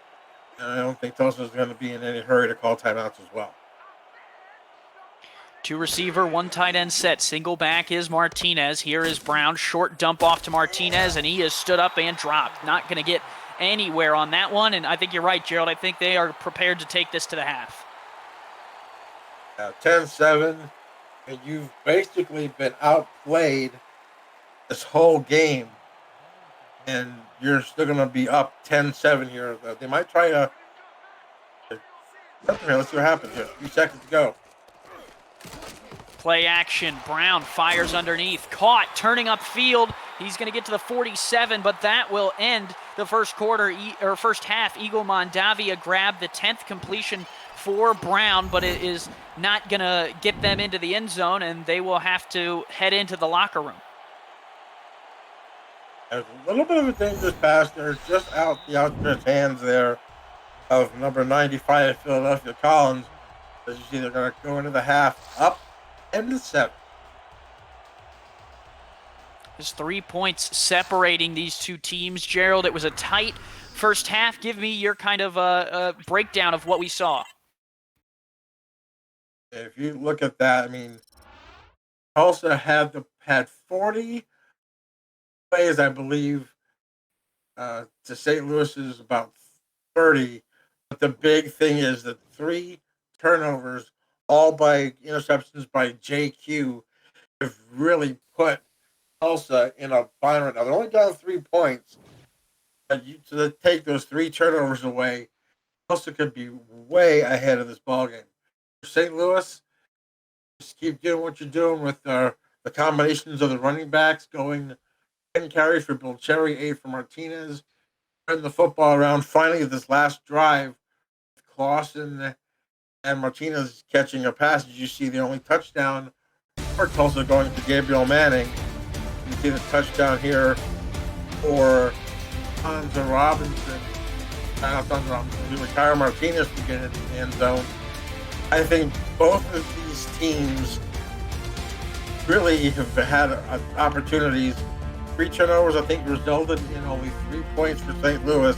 And I don't think Tulsa's going to be in any hurry to call timeouts as well. 2 receiver, 1 tight end set. Single back is Martinez. Here is Brown. Short dump off to Martinez, and he has stood up and dropped. Not going to get anywhere on that one, and I think you're right, Gerald. I think they are prepared to take this to the half. 10-7, and you've basically been outplayed this whole game, and you're still going to be up 10-7 here. They might try to... Let's see what happens here. 3 seconds to go. Play action. Brown fires underneath. Caught, turning upfield. He's going to get to the 47, but that will end the first quarter, or first half. Eagle Mondavia grabbed the 10th completion for Brown, but it is not going to get them into the end zone, and they will have to head into the locker room. There's a little bit of a dangerous pass there, just out the outstretched hands there of number 95, Philadelphia Collins. As you see, they're going to go into the half up 10-7. There's 3 points separating these 2 teams. Gerald, it was a tight first half. Give me your kind of a breakdown of what we saw. If you look at that, I mean, Tulsa had 40 plays, I believe, to St. Louis's about 30. But the big thing is that 3 turnovers, all by interceptions by JQ, have really put Tulsa in a bind right now. They're only down 3 points. But to take those 3 turnovers away, Tulsa could be way ahead of this ballgame. For St. Louis, just keep doing what you're doing with the combinations of the running backs, going 10 carries for Bill Cherry, 8 for Martinez, turn the football around. Finally, this last drive, Clausen and Martinez catching a pass. As you see, the only touchdown for Tulsa going to Gabriel Manning. You see the touchdown here for Hansa Robinson. Not Hansa Robinson, Tyler Martinez to get into the end zone. I think both of these teams really have had opportunities. 3 turnovers, I think, resulted in only 3 points for St. Louis.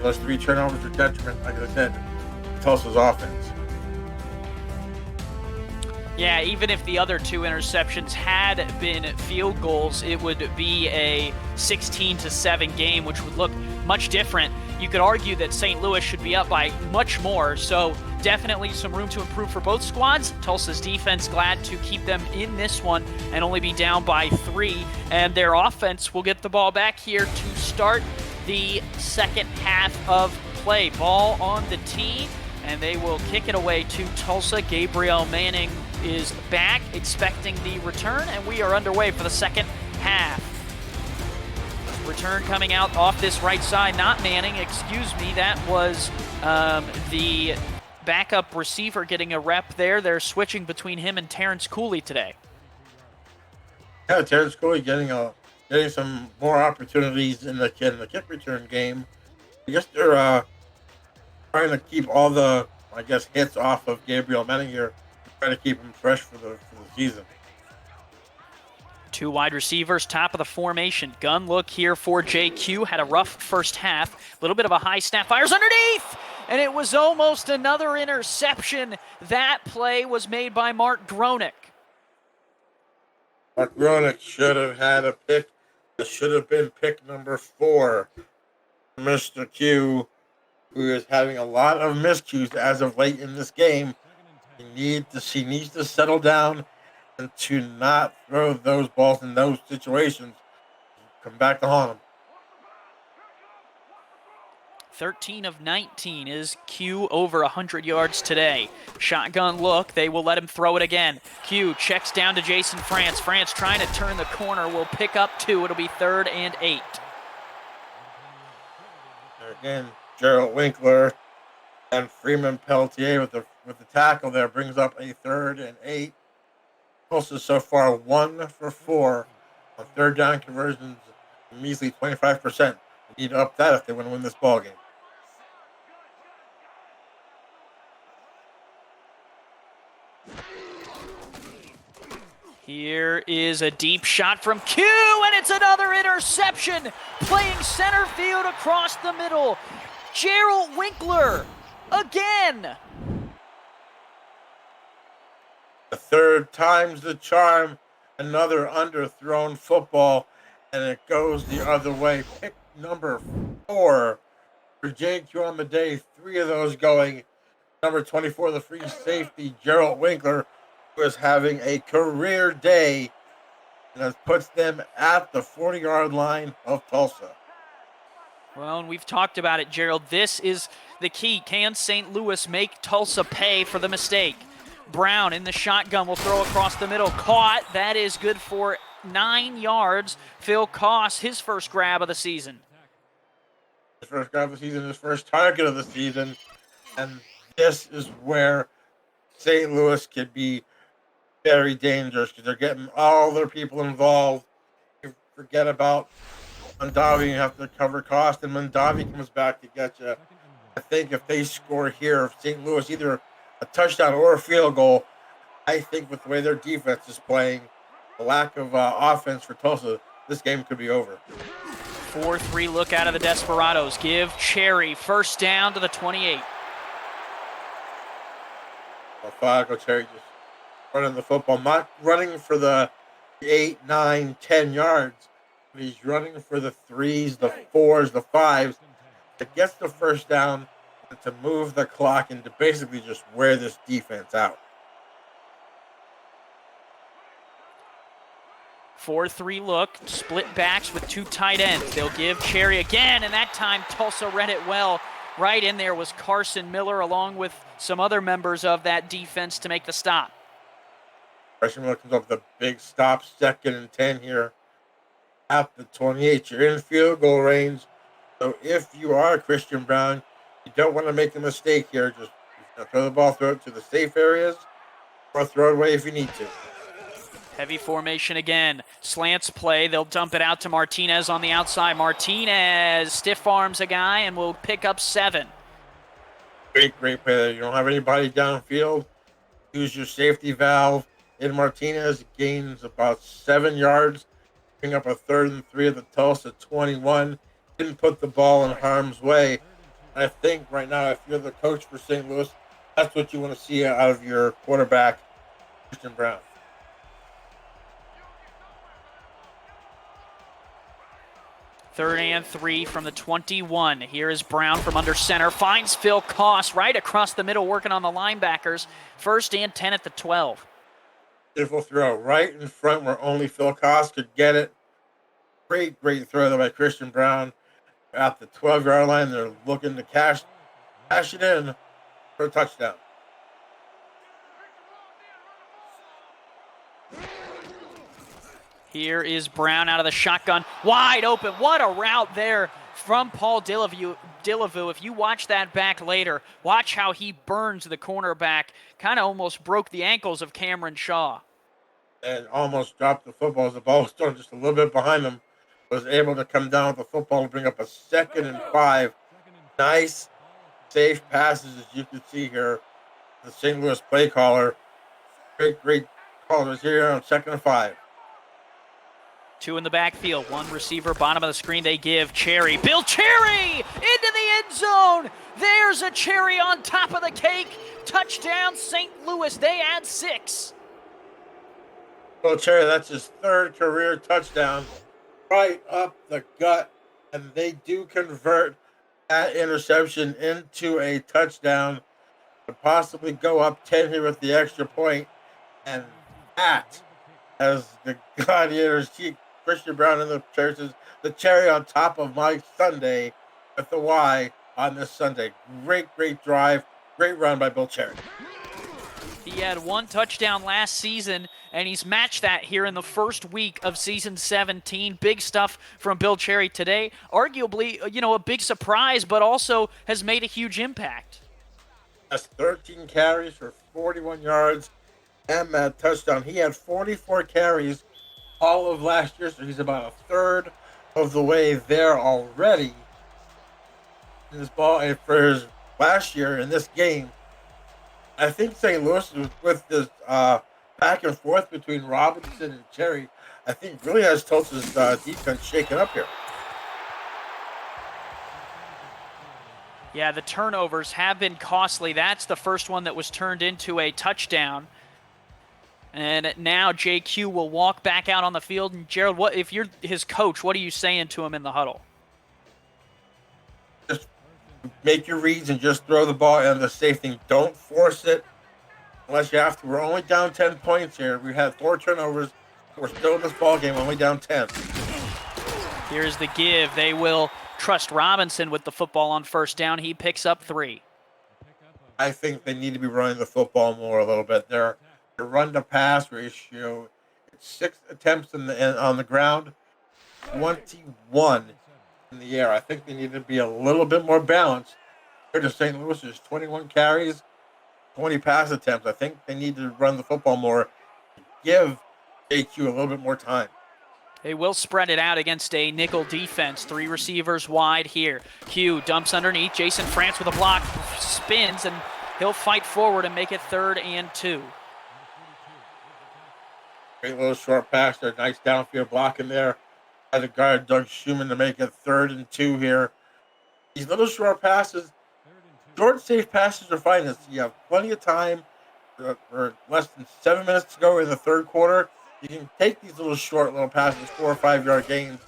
Those 3 turnovers are detriment, like I said, Tulsa's offense. Yeah, even if the other 2 interceptions had been field goals, it would be a 16-7 game, which would look much different. you could argue that St. Louis should be up by much more. So definitely some room to improve for both squads. Tulsa's defense glad to keep them in this one and only be down by 3. And their offense will get the ball back here to start the second half of play. Ball on the tee, and they will kick it away to Tulsa. Gabriel Manning is back, expecting the return, and we are underway for the second half. Return coming out off this right side, not Manning, excuse me, that was the backup receiver getting a rep there. They're switching between him and Terrence Cooley today. Yeah, Terrence Cooley getting some more opportunities in the kick return game. I guess they're trying to keep all the, hits off of Gabriel Manning here, trying to keep him fresh for the season. 2 wide receivers, top of the formation. Gun look here for JQ. Had a rough first half. A little bit of a high snap. Fires underneath! And it was almost another interception. That play was made by Mark Gronick. Mark Gronick should have had a pick. It should have been pick number 4. Mr. Q, who is having a lot of miscues as of late in this game. He needs to settle down and to not throw those balls in those situations. Come back to haunt him. 13 of 19 is Q over 100 yards today. Shotgun look, they will let him throw it again. Q checks down to Jason France. France trying to turn the corner, will pick up 2. It'll be 3rd and 8. Again, Gerald Winkler and Freeman Pelletier with the tackle there brings up a 3rd and 8. Tulsa so far 1 for 4 on 3rd down conversions, a measly 25%. They need to up that if they want to win this ball game. Here is a deep shot from Q, and it's another interception. Playing center field across the middle. Gerald Winkler again. The 3rd time's the charm. Another underthrown football, and it goes the other way. Pick number 4 for JQ on the day. 3 of those going. Number 24, the free safety, Gerald Winkler, who is having a career day, and that puts them at the 40-yard line of Tulsa. Well, and we've talked about it, Gerald. This is the key. Can St. Louis make Tulsa pay for the mistake? Brown in the shotgun will throw across the middle. Caught. That is good for 9 yards. Phil Koss, his first grab of the season. His first grab of the season, his first target of the season. And this is where St. Louis could be very dangerous because they're getting all their people involved. You forget about Mondavi, you have to cover cost, and Mondavi comes back to get you. I think if they score here, if St. Louis either a touchdown or a field goal, I think with the way their defense is playing, the lack of offense for Tulsa, this game could be over. 4-3 look out of the Desperados. Give Cherry first down to the 28. Fago Cherry just running the football, not running for the 8, 9, 10 yards. But he's running for the 3s, the 4s, the 5s to get the first down and to move the clock and to basically just wear this defense out. 4-3 look, split backs with 2 tight ends. They'll give Cherry again, and that time Tulsa read it well. Right in there was Carson Miller along with some other members of that defense to make the stop. Carson Miller comes up with a big stop, 2nd and 10 here at the 28. You're in field goal range. So if you are Christian Brown, you don't want to make a mistake here. Just throw the ball, throw it to the safe areas, or throw it away if you need to. Heavy formation again. Slants play. They'll dump it out to Martinez on the outside. Martinez stiff arms a guy and will pick up 7. Great play there. You don't have anybody downfield. Use your safety valve. In Martinez gains about 7 yards. Bring up a 3rd and 3 at the Tulsa 21. Didn't put the ball in harm's way. I think right now, if you're the coach for St. Louis, that's what you want to see out of your quarterback, Christian Brown. 3rd and 3 from the 21. Here is Brown from under center. Finds Phil Koss right across the middle working on the linebackers. 1st and 10 at the 12. Beautiful throw right in front where only Phil Koss could get it. Great throw though by Christian Brown. At the 12-yard line, they're looking to cash it in for a touchdown. Here is Brown out of the shotgun. Wide open. What a route there from Paul Dillevue. If you watch that back later, watch how he burns the cornerback. Kind of almost broke the ankles of Cameron Shaw. And almost dropped the football as the ball was thrown just a little bit behind him. Was able to come down with the football and bring up a 2nd and 5. Nice, safe passes, as you can see here. The St. Louis play caller. Great callers here on 2nd and 5. 2 in the backfield. 1 receiver, bottom of the screen. They give Cherry. Bill Cherry into the end zone. There's a cherry on top of the cake. Touchdown, St. Louis. They add 6. Bill Cherry, that's his 3rd career touchdown. Right up the gut, and they do convert that interception into a touchdown to possibly go up 10 here with the extra point. And that, as the Gladiators keep Christian Brown in the churches, the cherry on top of my Sunday with the Y on this Sunday. Great drive, great run by Bill Cherry. He had 1 touchdown last season, and he's matched that here in the first week of season 17. Big stuff from Bill Cherry today. Arguably, a big surprise, but also has made a huge impact. That's 13 carries for 41 yards and that touchdown. He had 44 carries all of last year, so he's about 1/3 of the way there already in this ball. And for his last year in this game, I think St. Louis was with this back and forth between Robinson and Cherry. I think really has Tulsa's defense shaken up here. Yeah, the turnovers have been costly. That's the first one that was turned into a touchdown. And now JQ will walk back out on the field. And Gerald, what if you're his coach, what are you saying to him in the huddle? Just make your reads and just throw the ball. And the safe thing, don't force it unless you have to. We're only down 10 points here. We had 4 turnovers. We're still in this ball game, only down 10. Here's the give. They will trust Robinson with the football on 1st down. He picks up 3. I think they need to be running the football more a little bit. Their run to pass ratio, it's 6 attempts on the ground, 21 in the air. I think they need to be a little bit more balanced. Here to St. Louis, there's 21 carries, 20 pass attempts. I think they need to run the football more, give AQ a little bit more time. They will spread it out against a nickel defense. 3 receivers wide here. Q dumps underneath. Jason France with a block, spins, and he'll fight forward and make it 3rd and 2. Great little short pass there. Nice downfield block in there. By the guard, Doug Schumann, to make it 3rd and 2 here. These little short passes, short, safe passes are fine. You have plenty of time for less than 7 minutes to go in the 3rd quarter. You can take these little short little passes, 4 or 5 yard gains,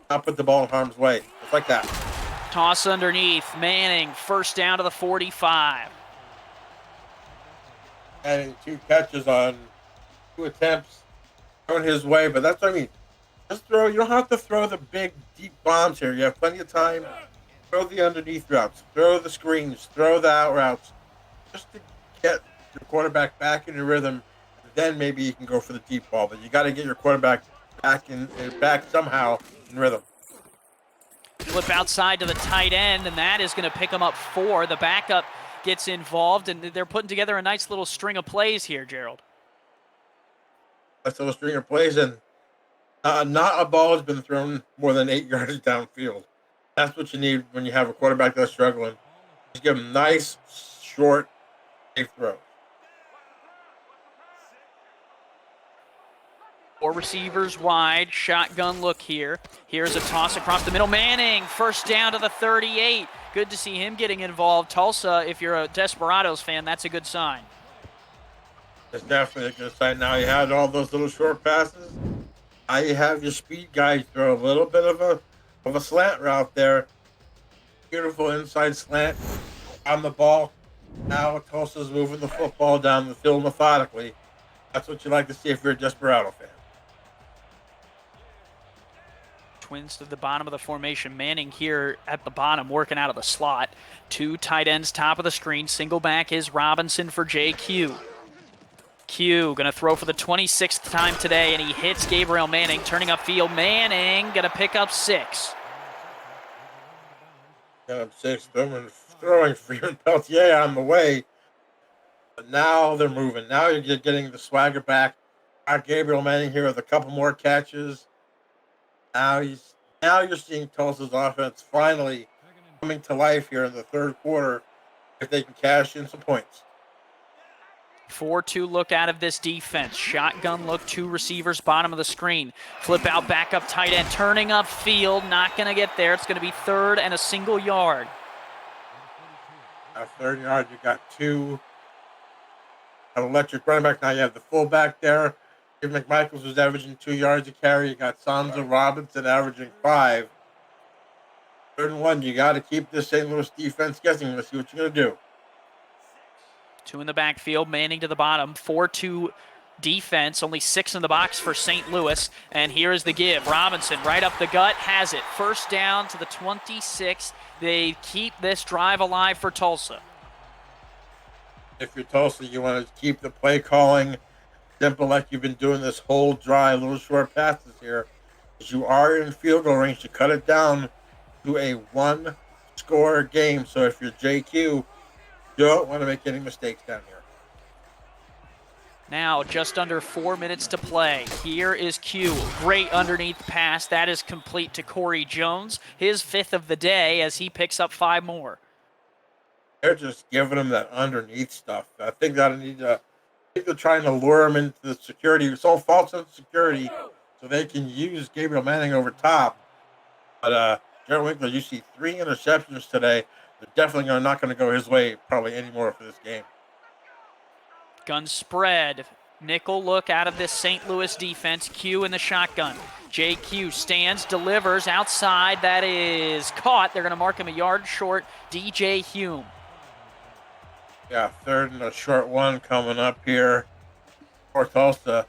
not put the ball in harm's way. Just like that. Toss underneath. Manning, 1st down to the 45. Adding 2 catches on 2 attempts going his way, but that's what I mean. Just throw. You don't have to throw the big, deep bombs here. You have plenty of time. Throw the underneath routes. Throw the screens. Throw the out routes. Just to get your quarterback back in your rhythm. Then maybe you can go for the deep ball. But you got to get your quarterback back somehow in rhythm. Flip outside to the tight end, and that is going to pick him up 4. The backup gets involved, and they're putting together a nice little string of plays here, Gerald. Nice little string of plays, and not a ball has been thrown more than 8 yards downfield. That's what you need when you have a quarterback that's struggling. Just give him nice, short, safe throws. 4 receivers wide, shotgun look here. Here's a toss across the middle. Manning, 1st down to the 38. Good to see him getting involved. Tulsa, if you're a Desperados fan, that's a good sign. It's definitely a good sign. Now you had all those little short passes. Now you have your speed guys throw a little bit of a of a slant route there. Beautiful inside slant on the ball. Now Tulsa's moving the football down the field methodically. That's what you like to see if you're a Desperado fan. Twins to the bottom of the formation. Manning here at the bottom working out of the slot. Two tight ends top of the screen. Single back is Robinson for JQ. Q going to throw for the 26th time today, and he hits Gabriel Manning, turning upfield. Manning going to pick up 6. Got up 6, throwing Freeman Peltier on the way. But now they're moving. Now you're getting the swagger back. Got Gabriel Manning here with a couple more catches. Now you're seeing Tulsa's offense finally coming to life here in the third quarter if they can cash in some points. 4-2 look out of this defense. Shotgun look, 2 receivers, bottom of the screen. Flip out, back up, tight end, turning up field. Not going to get there. It's going to be 3rd and a single yard. At 3rd yard, you got 2 electric running back. Now you have the fullback there. If McMichaels was averaging 2 yards a carry, you got Sansa Robinson averaging 5. 3rd and 1, you got to keep this St. Louis defense guessing. Let's see what you're going to do. 2 in the backfield, Manning to the bottom. 4-2 defense, only 6 in the box for St. Louis. And here is the give. Robinson right up the gut, has it. 1st down to the 26. They keep this drive alive for Tulsa. If you're Tulsa, you want to keep the play calling simple like you've been doing this whole drive, little short passes here. As you are in field goal range to cut it down to a 1-score game. So if you're JQ, you don't want to make any mistakes down here. Now, just under 4 minutes to play. Here is Q. Great underneath pass. That is complete to Corey Jones. His 5th of the day as he picks up 5 more. They're just giving him that underneath stuff. I think they're trying to lure him into the security. It's all false sense of security so they can use Gabriel Manning over top. But Jared Winkler, you see 3 interceptions today. They're definitely not going to go his way probably anymore for this game. Gun spread. Nickel look out of this St. Louis defense. Q in the shotgun. JQ stands, delivers outside. That is caught. They're going to mark him a yard short. DJ Hume. Yeah, 3rd and a short 1 coming up here for Tulsa.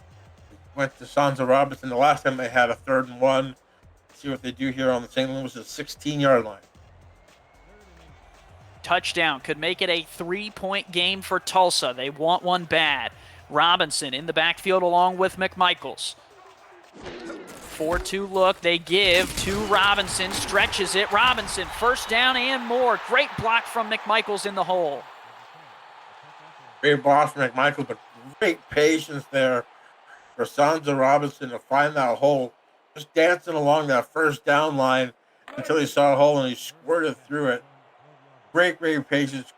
Went to Sansa Robinson the last time they had a 3rd and 1. Let's see what they do here on the St. Louis 16-yard line. Touchdown. Could make it a 3-point game for Tulsa. They want one bad. Robinson in the backfield along with McMichaels. 4-2 look. They give to Robinson. Stretches it. Robinson, 1st down and more. Great block from McMichaels in the hole. Great block from McMichaels, but great patience there for Sansa Robinson to find that hole. Just dancing along that 1st down line until he saw a hole and he squirted through it. Great patience.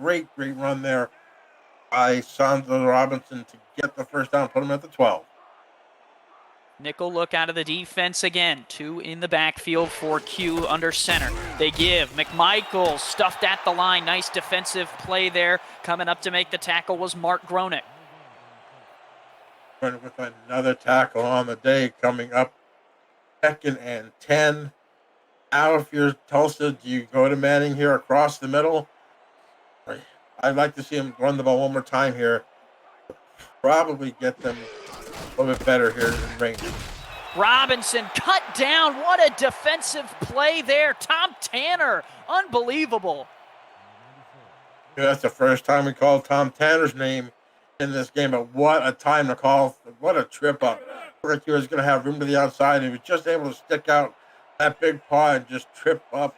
Great run there by Sansa Robinson to get the 1st down, put him at the 12. Nickel look out of the defense again. 2 in the backfield for Q under center. They give. McMichaels stuffed at the line. Nice defensive play there. Coming up to make the tackle was Mark Gronick. With another tackle on the day coming up. 2nd and 10. Now, if you're Tulsa, do you go to Manning here across the middle? I'd like to see him run the ball one more time here. Probably get them a little bit better here in range. Robinson cut down. What a defensive play there. Tom Tanner. Unbelievable. Yeah, that's the first time we called Tom Tanner's name in this game, but what a time to call. What a trip up. Looked like he was going to have room to the outside. He was just able to stick out that big paw and just trip up.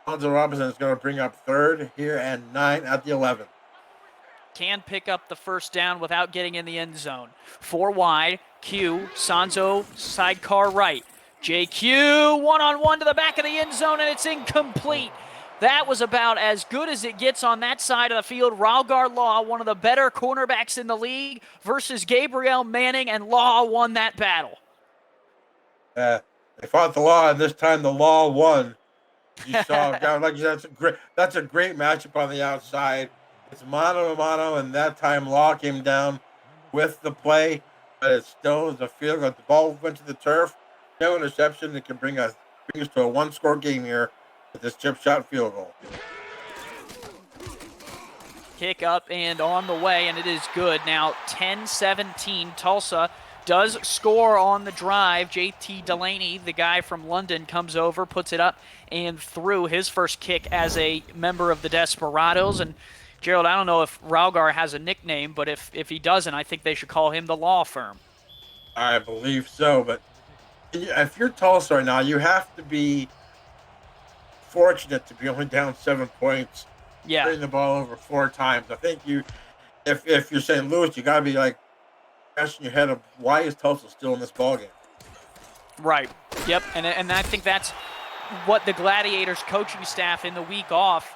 Sansa Robinson is going to bring up 3rd here and 9 at the 11. Can pick up the 1st down without getting in the end zone. 4 wide. Q. Sanzo sidecar right. JQ one-on-one to the back of the end zone, and it's incomplete. That was about as good as it gets on that side of the field. Ralgar Law, one of the better cornerbacks in the league, versus Gabriel Manning, and Law won that battle. They fought the Law, and this time the Law won. You saw a guy like that's a great matchup on the outside. It's mano a mano, and that time Law came down with the play, but it still is a field goal. The ball went to the turf. No interception. It can bring a brings to a one-score game here with this chip shot field goal. Kick up and on the way, and it is good. Now 10-17. Tulsa does score on the drive. JT Delaney, the guy from London, comes over, puts it up and through his first kick as a member of the Desperados. And Gerald, I don't know if Raugar has a nickname, but if he doesn't, I think they should call him the Law Firm. I believe so, but if you're Tulsa right now, you have to be fortunate to be only down 7 points. Yeah. Turning the ball over 4 times. I think if you're St. Louis, you got to be like scratching your head of why is Tulsa still in this ball game? Right. Yep. And I think that's what the Gladiators coaching staff in the week off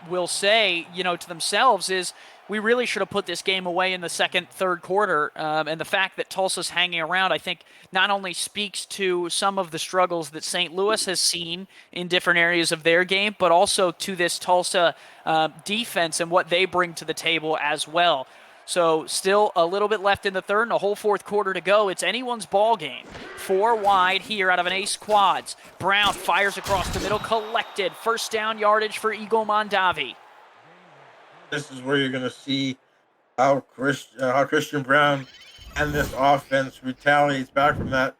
will say, to themselves is we really should have put this game away in the second, third quarter. And the fact that Tulsa's hanging around, I think, not only speaks to some of the struggles that St. Louis has seen in different areas of their game, but also to this Tulsa defense and what they bring to the table as well. So still a little bit left in the third and a whole fourth quarter to go. It's anyone's ball game. 4 wide here out of an ace quads. Brown fires across the middle, collected. First down yardage for Eagle Mondavi. This is where you're going to see how Christian Brown and this offense retaliates back from that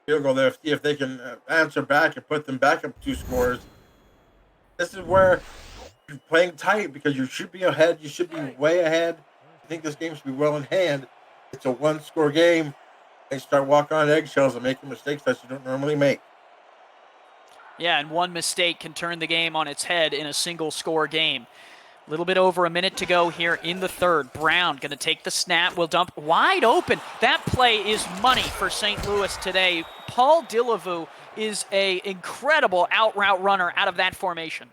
field goal there. See if they can answer back and put them back up 2 scores. This is where you're playing tight because you should be ahead. You should be way ahead. I think this game should be well in hand. It's a 1-score game. They start walking on eggshells and making mistakes that you don't normally make. Yeah, and one mistake can turn the game on its head in a single-score game. A little bit over a minute to go here in the third. Brown going to take the snap, will dump wide open. That play is money for St. Louis today. Paul Dillevue is an incredible out-route runner out of that formation.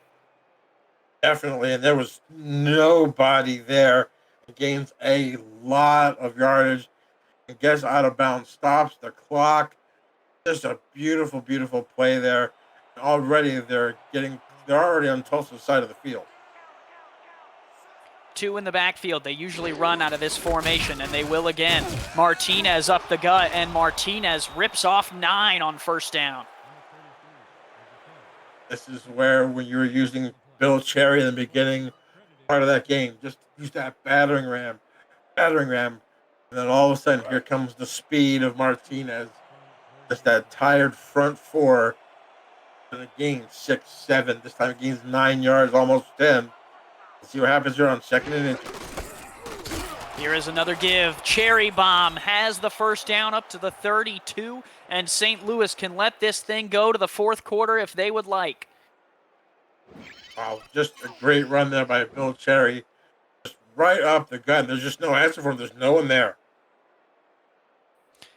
Definitely, and there was nobody there. He gains a lot of yardage and gets out of bounds, stops the clock. Just a beautiful, beautiful play there. Already they're already on Tulsa's side of the field. 2 in the backfield. They usually run out of this formation, and they will again. Martinez up the gut, and Martinez rips off 9 on first down. This is where, when you were using Bill Cherry in the beginning part of that game, just use that battering ram. And then all of a sudden, here comes the speed of Martinez. Just that tired front 4. And it gains 6, 7. This time it gains 9 yards, almost 10. Let's see what happens here on 2nd and inches. Here is another give. Cherry Bomb has the first down up to the 32, and St. Louis can let this thing go to the fourth quarter if they would like. Wow, just a great run there by Bill Cherry. Just right up the gun. There's just no answer for him. There's no one there.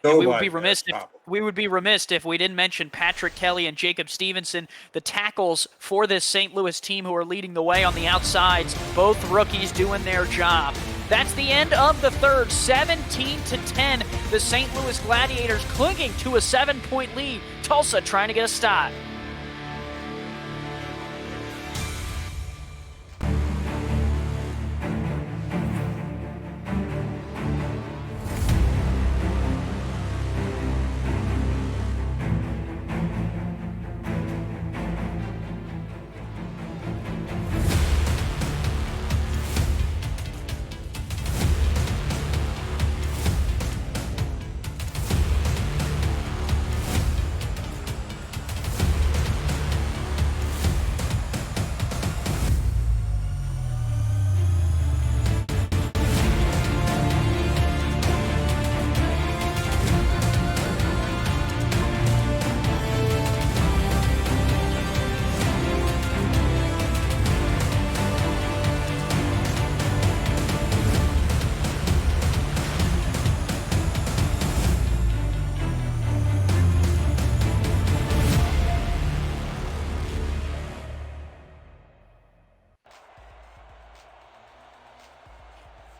We would be remiss if we didn't mention Patrick Kelly and Jacob Stevenson, the tackles for this St. Louis team who are leading the way on the outsides. Both rookies doing their job. That's the end of the third, 17-10. The St. Louis Gladiators clinging to a 7-point lead. Tulsa trying to get a stop.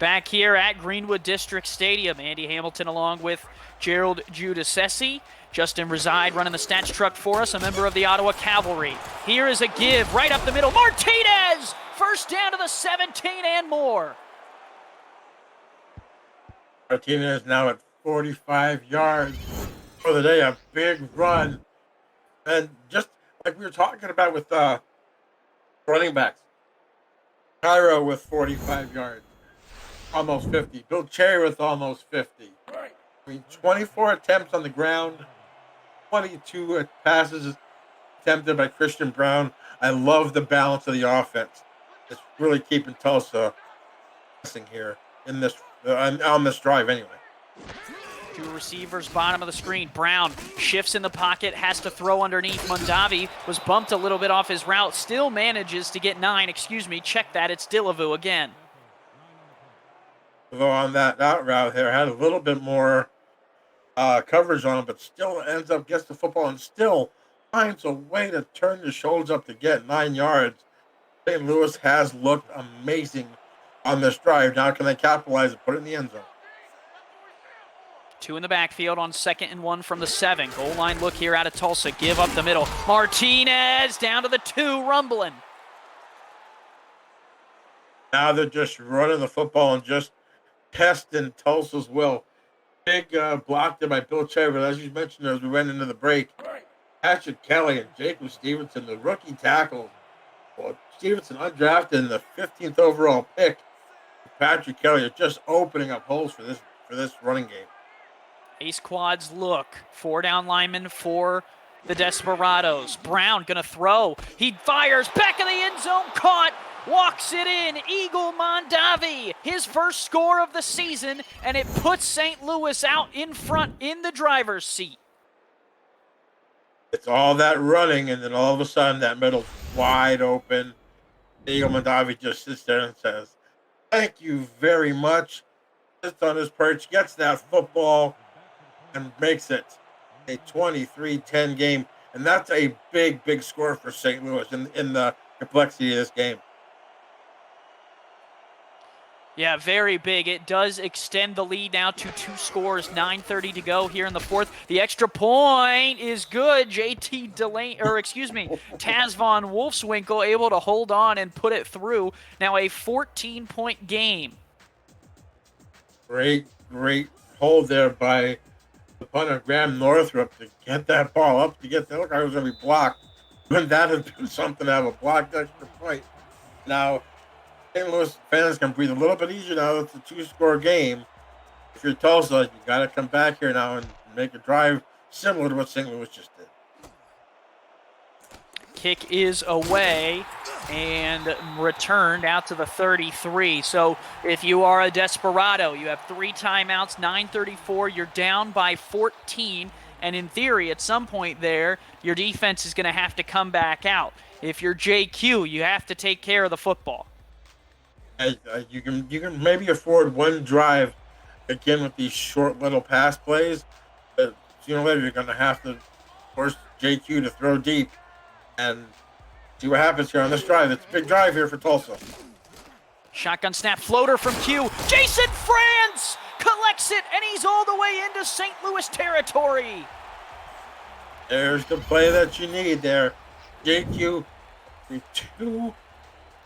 Back here at Greenwood District Stadium, Andy Hamilton along with Gerald Giudice. Justin Reside running the stats truck for us, a member of the Ottawa Cavalry. Here is a give right up the middle. Martinez! First down to the 17 and more. Martinez now at 45 yards. for the day, a big run. And just like we were talking about with running backs, Cairo with 45 yards, almost 50. Bill Cherry with almost 50. I mean, 24 attempts on the ground, 22 passes attempted by Christian Brown. I love the balance of the offense. It's really keeping Tulsa guessing here in this on this drive anyway. Two receivers, bottom of the screen. Brown shifts in the pocket, has to throw underneath. Mondavi was bumped a little bit off his route, still manages to get 9. Excuse me, check that. It's Dillavu again. Although on that route there, had a little bit more coverage on him, but still ends up gets the football and still finds a way to turn the shoulders up to get 9 yards. St. Louis has looked amazing on this drive. Now can they capitalize and put it in the end zone? 2 in the backfield on 2nd and 1 from the 7. Goal line look here out of Tulsa. Give up the middle. Martinez down to the 2, rumbling. Now they're just running the football and just testing Tulsa's will. Big block there by Bill Cherry, but as you mentioned as we went into the break, Patrick Kelly and Jacob Stevenson, the rookie tackle. Well, Stevenson undrafted in the 15th overall pick. Patrick Kelly are just opening up holes for this running game. Ace quads look. 4 down linemen for the Desperados. Brown gonna throw. He fires back in the end zone. Caught. Walks it in. Eagle Mondavi. His first score of the season, and it puts St. Louis out in front in the driver's seat. It's all that running, and then all of a sudden that middle's wide open. Eagle Mondavi just sits there and says, "Thank you very much." Sits on his perch, gets that football, and makes it a 23-10 game. And that's a big, big score for St. Louis in the complexity of this game. Yeah, very big. It does extend the lead now to 2 scores. 9:30 to go here in the 4th. The extra point is good. Taz Von Wolfswinkel able to hold on and put it through. Now a 14-point game. Great hold there by the punter, Graham Northrup, to get that ball up, to get that. Look, I was going to be blocked. Wouldn't that have been something to have a blocked extra point? Now, St. Louis fans can breathe a little bit easier now. It's a 2-score game. If you're Tulsa, you got to come back here now and make a drive similar to what St. Louis just did. Kick is away and returned out to the 33. So if you are a Desperado, you have 3 timeouts, 9:34. You're down by 14. And in theory, at some point there, your defense is going to have to come back out. If you're JQ, you have to take care of the football. You can maybe afford one drive again with these short little pass plays, but sooner or later you're going to have to force JQ to throw deep and see what happens here on this drive. It's a big drive here for Tulsa. Shotgun snap floater from Q. Jason France collects it, and he's all the way into St. Louis territory. There's the play that you need there. JQ with 2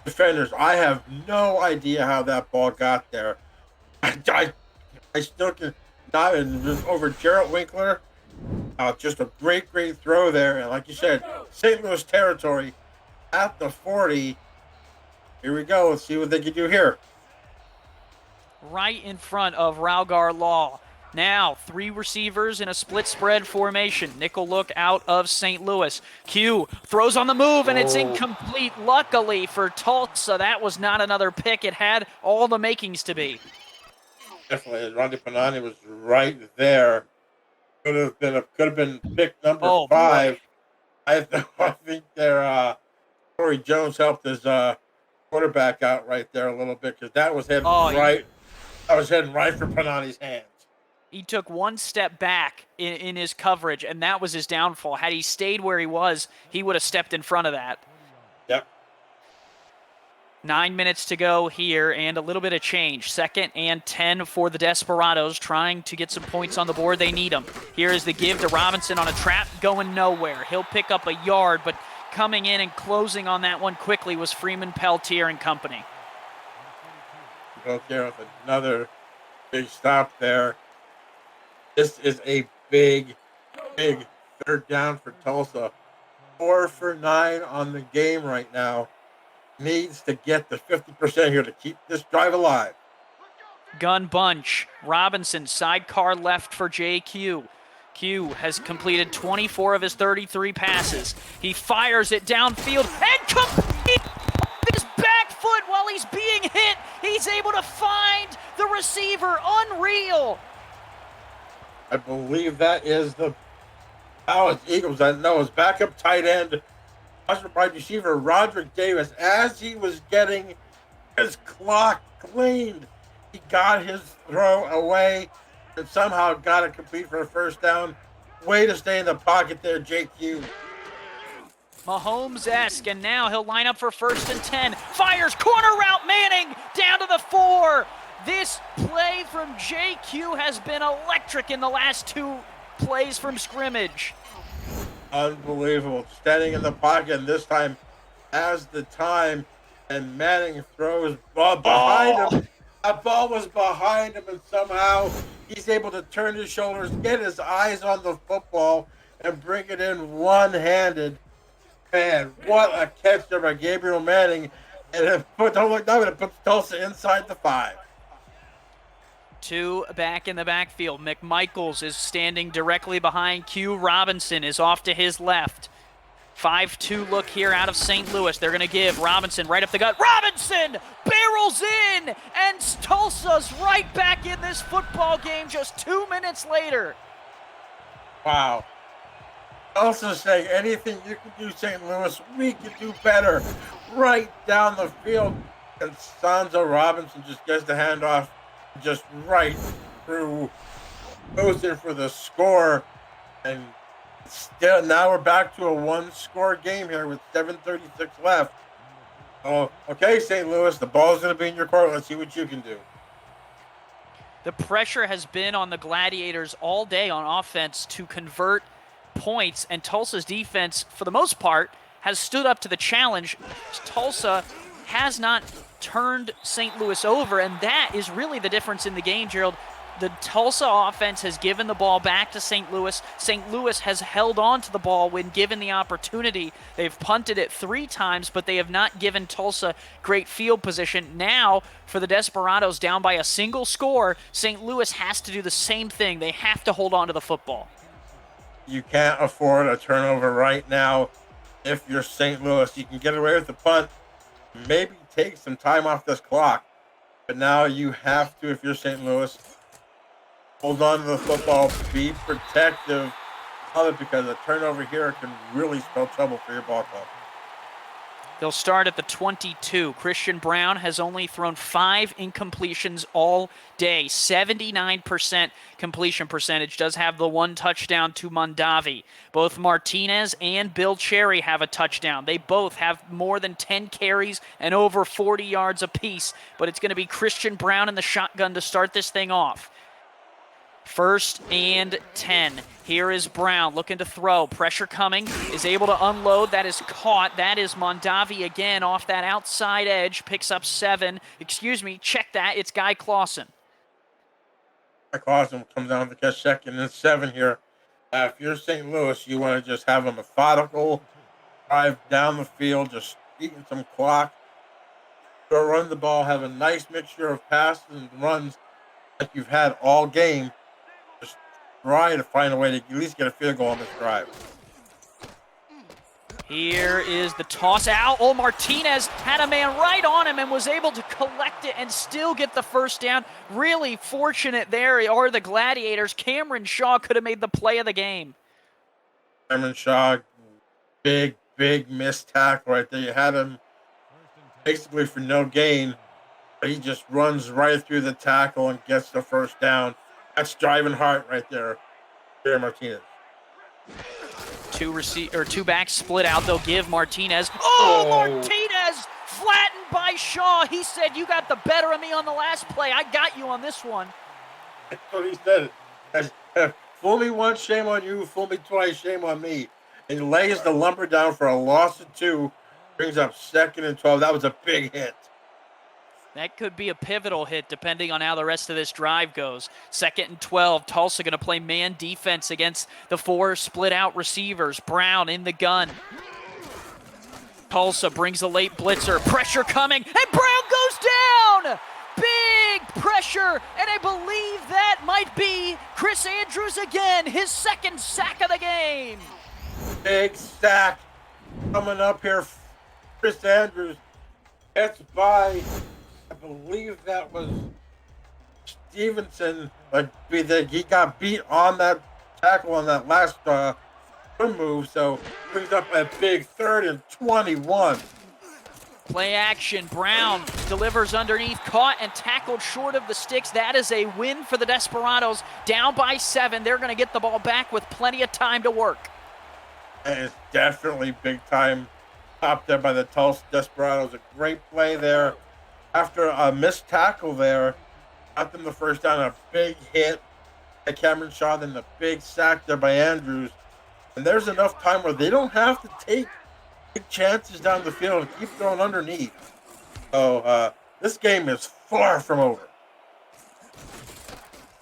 defenders. I have no idea how that ball got there. I still can not. And just over Jarrett Winkler. Just a great throw there. And like you said, St. Louis territory at the 40. Here we go. Let's see what they can do here. Right in front of Raugar Law. Now, 3 receivers in a split spread formation. Nickel look out of St. Louis. Q throws on the move, and it's incomplete. Luckily for Tulsa, that was not another pick. It had all the makings to be. Definitely, Ronde Panani was right there. Could have been pick number 5. I think their Corey Jones helped his quarterback out right there a little bit, because that was heading right. I was heading right for Panani's hands. He took one step back in his coverage, and that was his downfall. Had he stayed where he was, he would have stepped in front of that. Yep. 9 minutes to go here, and a little bit of change. 2nd and 10 for the Desperados, trying to get some points on the board. They need them. Here is the give to Robinson on a trap, going nowhere. He'll pick up a yard, but coming in and closing on that one quickly was Freeman Peltier and company. Peltier with another big stop there. This is a big big third down for Tulsa. 4 for 9 on the game right now. Needs to get the 50% here to keep this drive alive. Gun bunch. Robinson, sidecar left for JQ. Q has completed 24 of his 33 passes. He fires it downfield and completes his back foot while he's being hit. He's able to find the receiver. Unreal. I believe that is the it's Eagles. I know it's backup tight end, wide receiver Roderick Davis. As he was getting his clock cleaned, he got his throw away and somehow got it complete for a first down. Way to stay in the pocket there, JQ. Mahomes-esque, and now he'll line up for 1st and 10. Fires, corner route, Manning, down to the 4. This play from JQ has been electric in the last 2 plays from scrimmage. Unbelievable. Standing in the pocket, and this time has the time, and Manning throws ball behind him. That ball was behind him, and somehow he's able to turn his shoulders, get his eyes on the football, and bring it in one-handed. Man, what a catch there by Gabriel Manning. And it puts Tulsa inside the 5. 2 back in the backfield. McMichaels is standing directly behind Q. Robinson is off to his left. 5-2 look here out of St. Louis. They're going to give Robinson right up the gut. Robinson barrels in, and Tulsa's right back in this football game just 2 minutes later. Wow. Also saying anything you can do, St. Louis, we can do better. Right down the field. And Sanzo Robinson just gets the handoff just right through. Goes in for the score. And still, now we're back to a 1-score game here with 7:36 left. Oh, okay, St. Louis, the ball's going to be in your court. Let's see what you can do. The pressure has been on the Gladiators all day on offense to convert points, and Tulsa's defense, for the most part, has stood up to the challenge. Tulsa has not turned St. Louis over, and that is really the difference in the game, Gerald. The Tulsa offense has given the ball back to St. Louis. St. Louis has held on to the ball when given the opportunity. They've punted it 3 times, but they have not given Tulsa great field position. Now, for the Desperados down by a single score, St. Louis has to do the same thing. They have to hold on to the football. You can't afford a turnover right now. If you're St. Louis, you can get away with the punt, maybe take some time off this clock. But now you have to, if you're St. Louis, hold on to the football, be protective of it, because a turnover here can really spell trouble for your ball club. They'll start at the 22. Christian Brown has only thrown 5 incompletions all day. 79% completion percentage. Does have the 1 touchdown to Mondavi. Both Martinez and Bill Cherry have a touchdown. They both have more than 10 carries and over 40 yards apiece. But it's going to be Christian Brown in the shotgun to start this thing off. 1st and 10. Here is Brown looking to throw. Pressure coming. Is able to unload. That is caught. That is Mondavi again off that outside edge. Picks up 7. Check that. It's Guy Clausen. Guy Clausen comes down to catch 2nd and 7 here. If you're St. Louis, you want to just have a methodical drive down the field, just eating some clock. Go run the ball, have a nice mixture of passes and runs like you've had all game. Try to find a way to at least get a field goal on this drive. Here is the toss out. Oh, Martinez had a man right on him and was able to collect it and still get the first down. Really fortunate there are the Gladiators. Cameron Shaw could have made the play of the game. Cameron Shaw, big missed tackle right there. You had him basically for no gain. But he just runs right through the tackle and gets the first down. That's driving heart right there. There, Martinez. 2 backs split out. They'll give Martinez. Oh, Martinez flattened by Shaw. He said, "You got the better of me on the last play. I got you on this one." That's what he said. Fool me once, shame on you. Fool me twice, shame on me. And he lays the lumber down for a loss of 2. Brings up 2nd and 12. That was a big hit. That could be a pivotal hit depending on how the rest of this drive goes. 2nd and 12. Tulsa going to play man defense against the 4 split out receivers. Brown in the gun. Tulsa brings a late blitzer. Pressure coming, and Brown goes down! Big pressure, and I believe that might be Chris Andrews again, his 2nd sack of the game. Big sack coming up here. Chris Andrews gets by, I believe that was Stevenson, but he got beat on that tackle on that last move, so brings up a big 3rd and 21. Play action, Brown delivers underneath, caught and tackled short of the sticks. That is a win for the Desperados, down by 7. They're going to get the ball back with plenty of time to work. And it's definitely big time up there by the Tulsa Desperados. A great play there. After a missed tackle there, got them the first down, a big hit by Cameron Shaw, then the big sack there by Andrews. And there's enough time where they don't have to take big chances down the field and keep throwing underneath. So this game is far from over.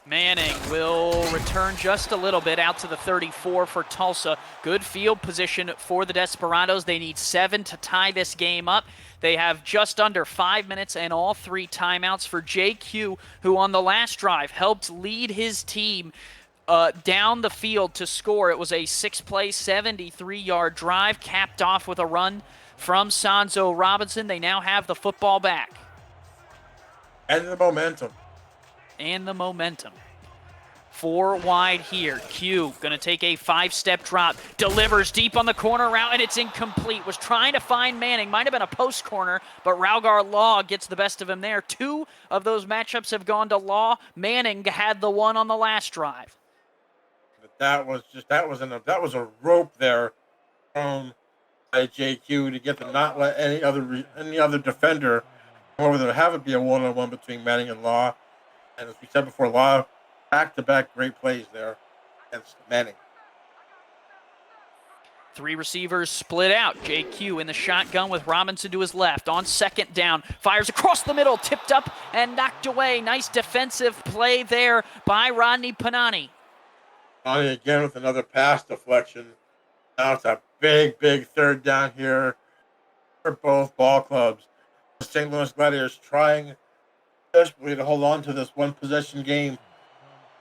Manning will return just a little bit out to the 34 for Tulsa. Good field position for the Desperados. They need 7 to tie this game up. They have just under 5 minutes and all 3 timeouts for JQ, who on the last drive helped lead his team down the field to score. It was a 6-play, 73-yard drive, capped off with a run from Sanzo Robinson. They now have the football back. And the momentum. 4 wide here. Q going to take a 5-step drop. Delivers deep on the corner route, and it's incomplete. Was trying to find Manning. Might have been a post corner, but Raugar Law gets the best of him there. 2 of those matchups have gone to Law. Manning had the one on the last drive. But that was a rope there thrown by JQ to get them not let any other defender come over there, have it be a one-on-one between Manning and Law. And as we said before, Law back-to-back great plays there against Manning. 3 receivers split out. JQ in the shotgun with Robinson to his left. On 2nd down, fires across the middle, tipped up and knocked away. Nice defensive play there by Rodney Panani. Panani again with another pass deflection. Now it's a big 3rd down here for both ball clubs. The St. Louis Gladiators trying desperately to hold on to this one-possession game.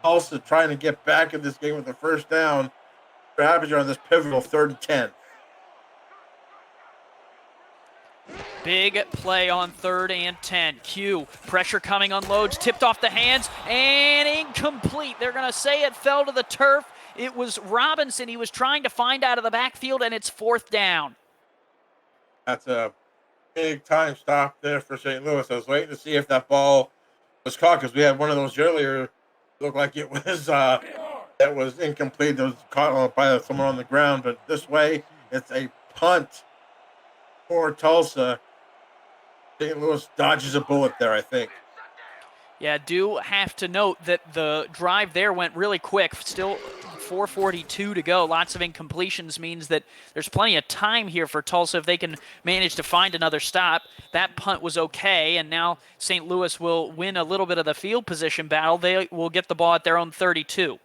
Also trying to get back in this game with the first down. Perhaps you're on this pivotal 3rd and 10. Big play on 3rd and 10. Q, pressure coming, unloads, tipped off the hands, and incomplete. They're going to say it fell to the turf. It was Robinson he was trying to find out of the backfield, and it's 4th down. That's a big time stop there for St. Louis. I was waiting to see if that ball was caught because we had one of those earlier. Looked like it was incomplete. It was caught by someone on the ground, but this way it's a punt for Tulsa. St. Louis dodges a bullet there, I think. Yeah, do have to note that the drive there went really quick. Still 4:42 to go. Lots of incompletions means that there's plenty of time here for Tulsa if they can manage to find another stop. That punt was okay, and now St. Louis will win a little bit of the field position battle. They will get the ball at their own 32.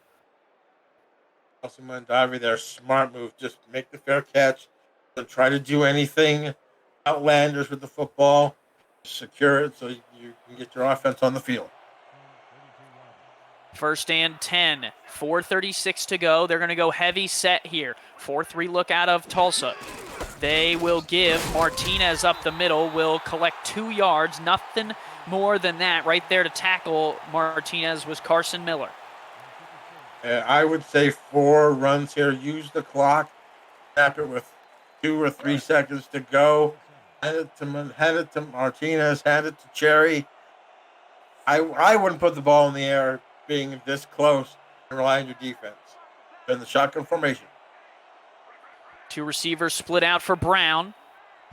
Also, Mondavi there, smart move. Just make the fair catch. Don't try to do anything outlandish with the football. Secure it so you can get your offense on the field. 1st and 10, 4:36 to go. They're going to go heavy set here. 4-3 look out of Tulsa. They will give Martinez up the middle, will collect 2 yards. Nothing more than that. Right there to tackle Martinez was Carson Miller. I would say 4 runs here. Use the clock. Tap it with 2 or 3 seconds to go. Hand it to Martinez. Hand it to Cherry. I wouldn't put the ball in the air being this close and rely on your defense. In the shotgun formation. 2 receivers split out for Brown.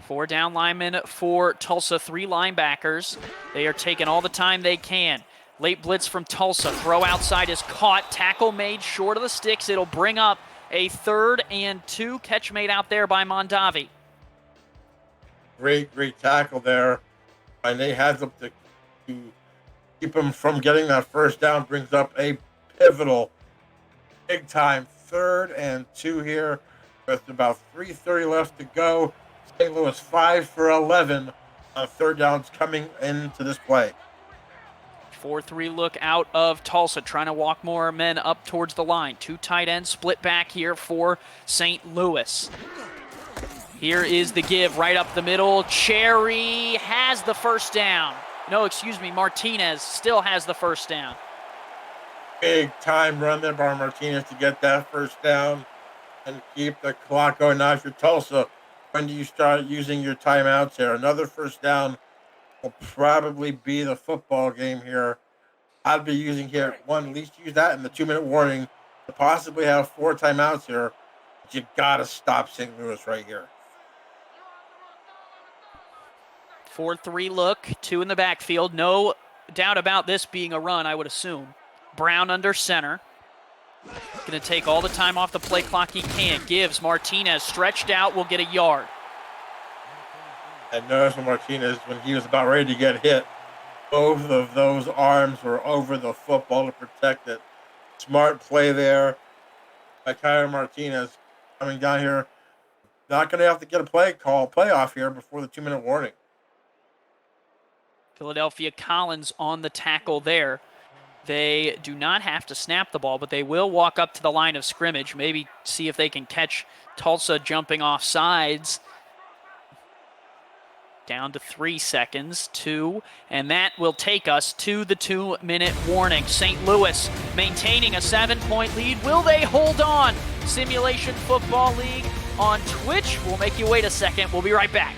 4 down linemen for Tulsa, 3 linebackers. They are taking all the time they can. Late blitz from Tulsa. Throw outside is caught. Tackle made short of the sticks. It'll bring up a 3rd and 2. Catch made out there by Mondavi. Great tackle there by Nate Haslip to to keep him from getting that first down. Brings up a pivotal, big-time 3rd and 2 here with about 3:30 left to go. St. Louis 5 for 11 on 3rd downs coming into this play. 4-3 look out of Tulsa, trying to walk more men up towards the line. 2 tight ends split back here for St. Louis. Here is the give right up the middle. Cherry has the first down. No, excuse me, Martinez still has the first down. Big time run there by Martinez to get that first down and keep the clock going. Now, if you're Tulsa, when do you start using your timeouts here? Another first down will probably be the football game here. I'd be using here one, at least use that in the 2-minute warning to possibly have 4 timeouts here. But you got to stop St. Louis right here. 4-3 look, 2 in the backfield. No doubt about this being a run, I would assume. Brown under center. Going to take all the time off the play clock he can. Gives Martinez stretched out, will get a yard. And notice when Martinez, when he was about ready to get hit, both of those arms were over the football to protect it. Smart play there by Kyler Martinez coming down here. Not going to have to get a playoff here before the 2-minute warning. Philadelphia Collins on the tackle there. They do not have to snap the ball, but they will walk up to the line of scrimmage, maybe see if they can catch Tulsa jumping off sides. Down to 3 seconds, 2, and that will take us to the 2-minute warning. St. Louis maintaining a 7-point lead. Will they hold on? Simulation Football League on Twitch. We'll make you wait a second. We'll be right back.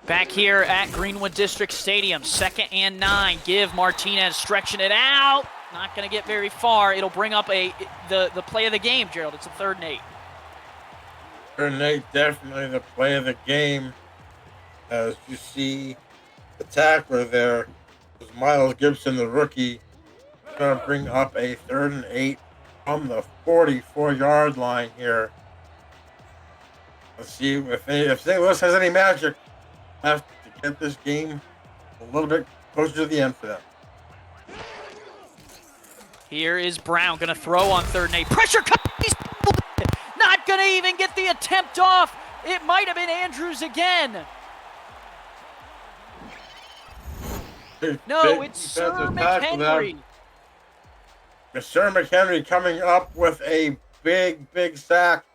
Back here at Greenwood District Stadium, 2nd and 9. Give Martinez stretching it out. Not going to get very far. It'll bring up the play of the game, Gerald. It's a 3rd and 8. 3rd and 8, definitely the play of the game. As you see the tackler there was Miles Gibson, the rookie. Going to bring up a 3rd and 8 from the 44-yard line here. Let's see if St. Louis has any magic left to get this game a little bit closer to the end for them. Here is Brown going to throw on 3rd and 8. Pressure cut. He's not going to even get the attempt off. It might have been Andrews again. No, it's Sir McHenry. Sir McHenry coming up with a big sack.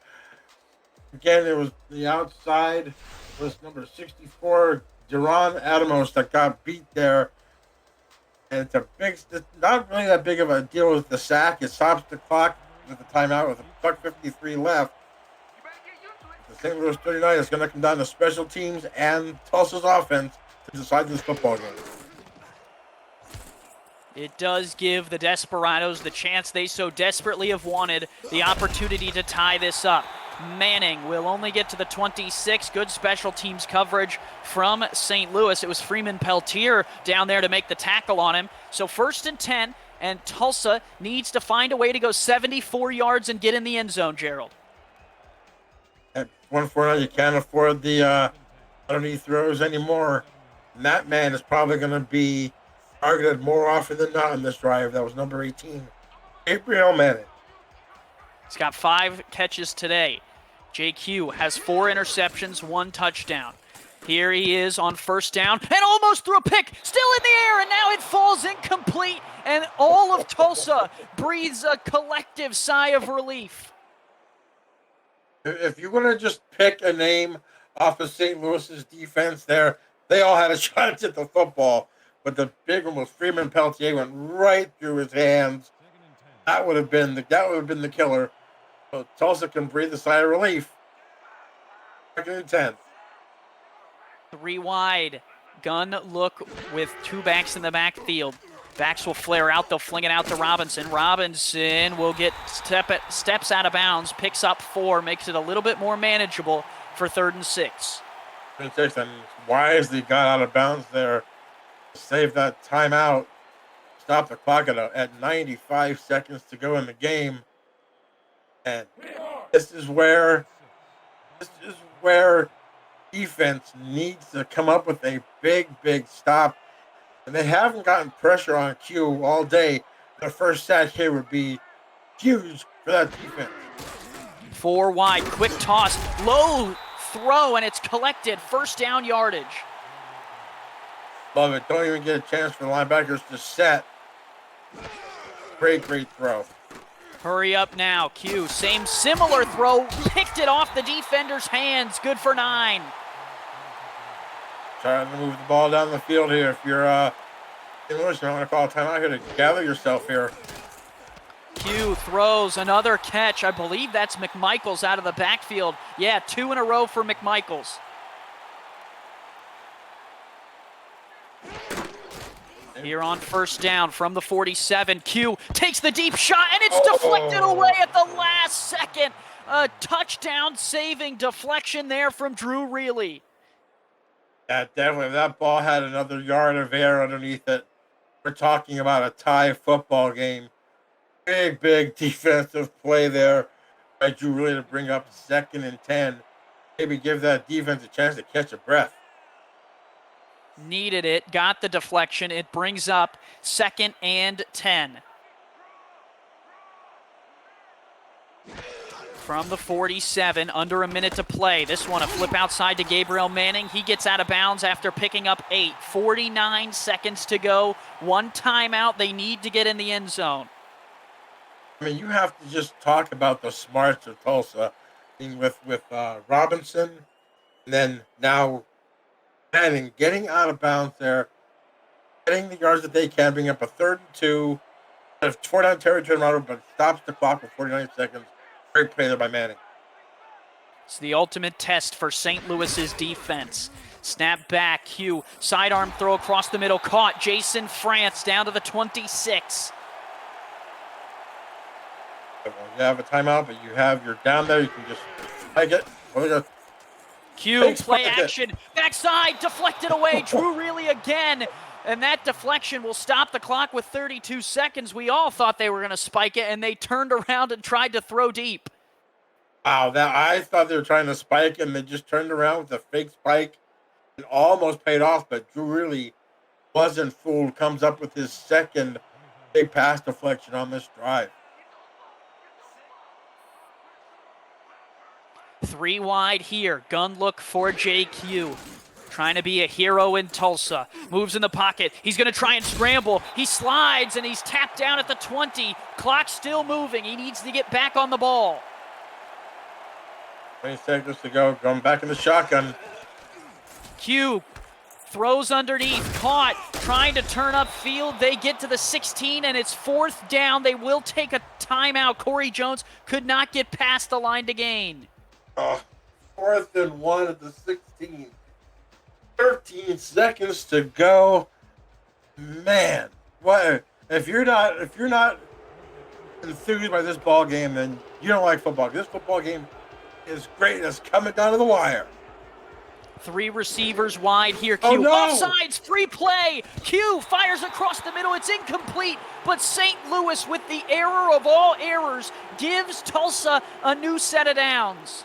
Again, it was the outside. Was number 64, Duran Adamos, that got beat there. And it's not really that big of a deal with the sack. It stops the clock with the timeout with $1:53 left. The St. Louis 39 is going to come down to special teams and Tulsa's offense to decide this football game. It does give the Desperados the chance they so desperately have wanted, the opportunity to tie this up. Manning will only get to the 26. Good special teams coverage from St. Louis. It was Freeman Peltier down there to make the tackle on him. So 1st and 10, and Tulsa needs to find a way to go 74 yards and get in the end zone, Gerald. At 149, you can't afford the underneath throws anymore. And that man is probably going to be targeted more often than not in this drive. That was number 18, Gabriel Manning. He's got 5 catches today. JQ has 4 interceptions, 1 touchdown. Here he is on first down and almost threw a pick, still in the air, and now it falls incomplete, and all of Tulsa breathes a collective sigh of relief. If you're going to just pick a name off of St. Louis's defense there, they all had a shot at the football, but the big one was Freeman Peltier went right through his hands. That would have been the killer. So Tulsa can breathe a sigh of relief. 2nd and 10. 3 wide. Gun look with 2 backs in the backfield. Backs will flare out. They'll fling it out to Robinson. Robinson will get steps out of bounds, picks up 4, makes it a little bit more manageable for 3rd and 6. And wisely got out of bounds there. Save that timeout. Stop the clock at 95 seconds to go in the game. And this is where defense needs to come up with a big stop. And they haven't gotten pressure on Q all day. The first sack here would be huge for that defense. 4 wide, quick toss, low throw, and it's collected. 1st down yardage. Love it. Don't even get a chance for the linebackers to set. Great throw. Hurry up now, Q. Similar throw, picked it off the defender's hands. Good for 9. Trying to move the ball down the field here. If you're English, I'm going to call a timeout here to gather yourself here. Q throws another catch. I believe that's McMichaels out of the backfield. Yeah, 2 in a row for McMichaels. Here on first down from the 47, Q takes the deep shot, and it's deflected away at the last second. A touchdown saving deflection there from Drew Reilly. Yeah, definitely. That ball had another yard of air underneath it. We're talking about a tie football game. Big defensive play there by Drew Reilly to bring up 2nd and 10. Maybe give that defense a chance to catch a breath. Needed it, got the deflection. It brings up 2nd and 10. From the 47, under a minute to play. This one, a flip outside to Gabriel Manning. He gets out of bounds after picking up 8. 49 seconds to go. 1 timeout. They need to get in the end zone. I mean, you have to just talk about the smarts of Tulsa, with Robinson, and then now Manning getting out of bounds there, getting the yards that they can, bring up a 3rd and 2. A 4-down territory runner, but stops the clock with 49 seconds. Great play there by Manning. It's the ultimate test for St. Louis's defense. Snap back, Hugh, sidearm throw across the middle, caught. Jason France down to the 26. You have a timeout, but you're down there. You can just spike it. Q, play action, backside, deflected away. Drew Reilly again. And that deflection will stop the clock with 32 seconds. We all thought they were going to spike it, and they turned around and tried to throw deep. Wow, I thought they were trying to spike, and they just turned around with a fake spike. It almost paid off, but Drew really wasn't fooled. Comes up with his 2nd big pass deflection on this drive. 3 wide here. Gun look for JQ. Trying to be a hero in Tulsa. Moves in the pocket. He's going to try and scramble. He slides, and he's tapped down at the 20. Clock still moving. He needs to get back on the ball. 20 seconds to go. Going back in the shotgun. Q throws underneath. Caught. Trying to turn upfield. They get to the 16, and it's 4th down. They will take a timeout. Corey Jones could not get past the line to gain. 4th and 1 at the 16. 13 seconds to go. Man, what if you're not enthused by this ball game, then you don't like football. This football game is great. It's coming down to the wire. 3 receivers wide here. Q, oh, no. Offsides, free play. Q fires across the middle. It's incomplete, but St. Louis, with the error of all errors, gives Tulsa a new set of downs.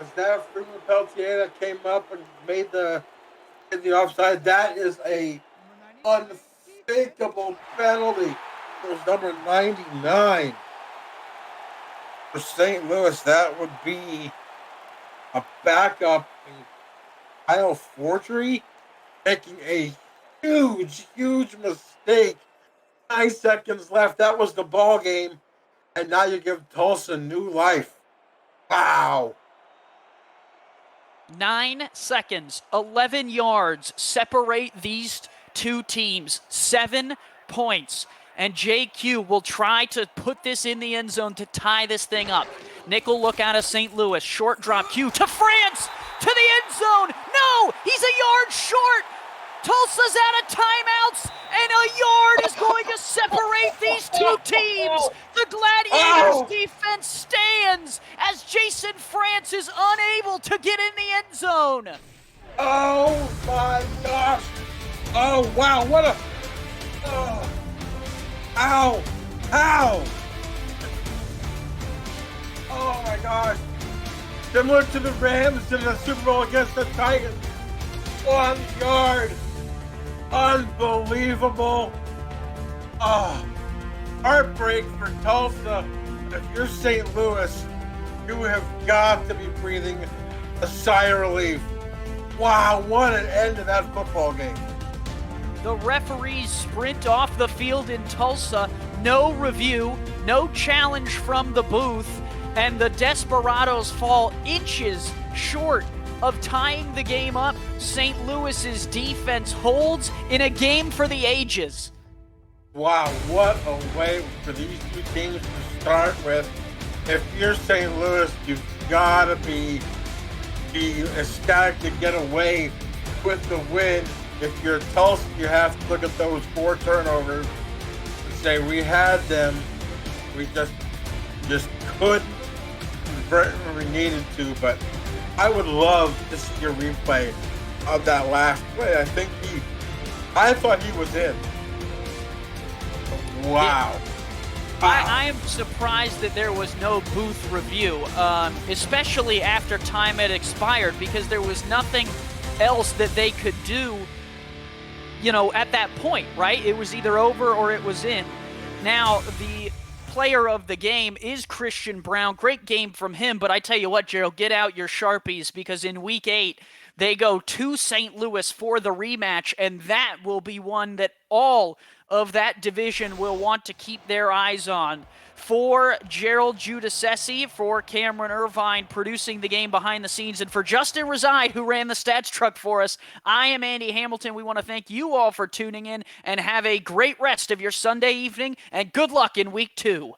Is that Freeman Peltier that came up and made the offside? That is a unthinkable penalty. It was number 99 for St. Louis. That would be a backup in Kyle Forgery, making a huge mistake. 9 seconds left. That was the ball game, and now you give Tulsa new life. Wow. 9 seconds, 11 yards separate these two teams. 7 points. And JQ will try to put this in the end zone to tie this thing up. Nickel look out of St. Louis. Short drop Q to France, to the end zone. No, he's a yard short. Tulsa's out of timeouts, and a yard is going to separate these two teams. The Gladiators defense stands as Jason France is unable to get in the end zone. Oh my gosh. Oh wow, what a ow. Oh my gosh. Similar to the Rams in the Super Bowl against the Titans. 1 yard. Unbelievable. Oh, heartbreak for Tulsa. If you're St. Louis, you have got to be breathing a sigh of relief. Wow, what an end to that football game. The referees sprint off the field in Tulsa. No review, no challenge from the booth, and the Desperados fall inches short of tying the game up. St. Louis's defense holds in a game for the ages. Wow, what a way for these two teams to start with. If you're St. Louis, you've got to be ecstatic to get away with the win. If you're Tulsa, you have to look at those 4 turnovers and say, we had them, we just couldn't convert when we needed to. But I would love to see a replay of that last play. I thought he was in. Wow. I am surprised that there was no booth review, especially after time had expired, because there was nothing else that they could do, at that point, right? It was either over or it was in. Now, the player of the game is Christian Brown. Great game from him, but I tell you what, Gerald, get out your Sharpies, because in Week 8, they go to St. Louis for the rematch, and that will be one that all of that division will want to keep their eyes on. For Gerald Giudice, for Cameron Irvine producing the game behind the scenes, and for Justin Reside, who ran the stats truck for us, I am Andy Hamilton. We want to thank you all for tuning in, and have a great rest of your Sunday evening, and good luck in Week 2.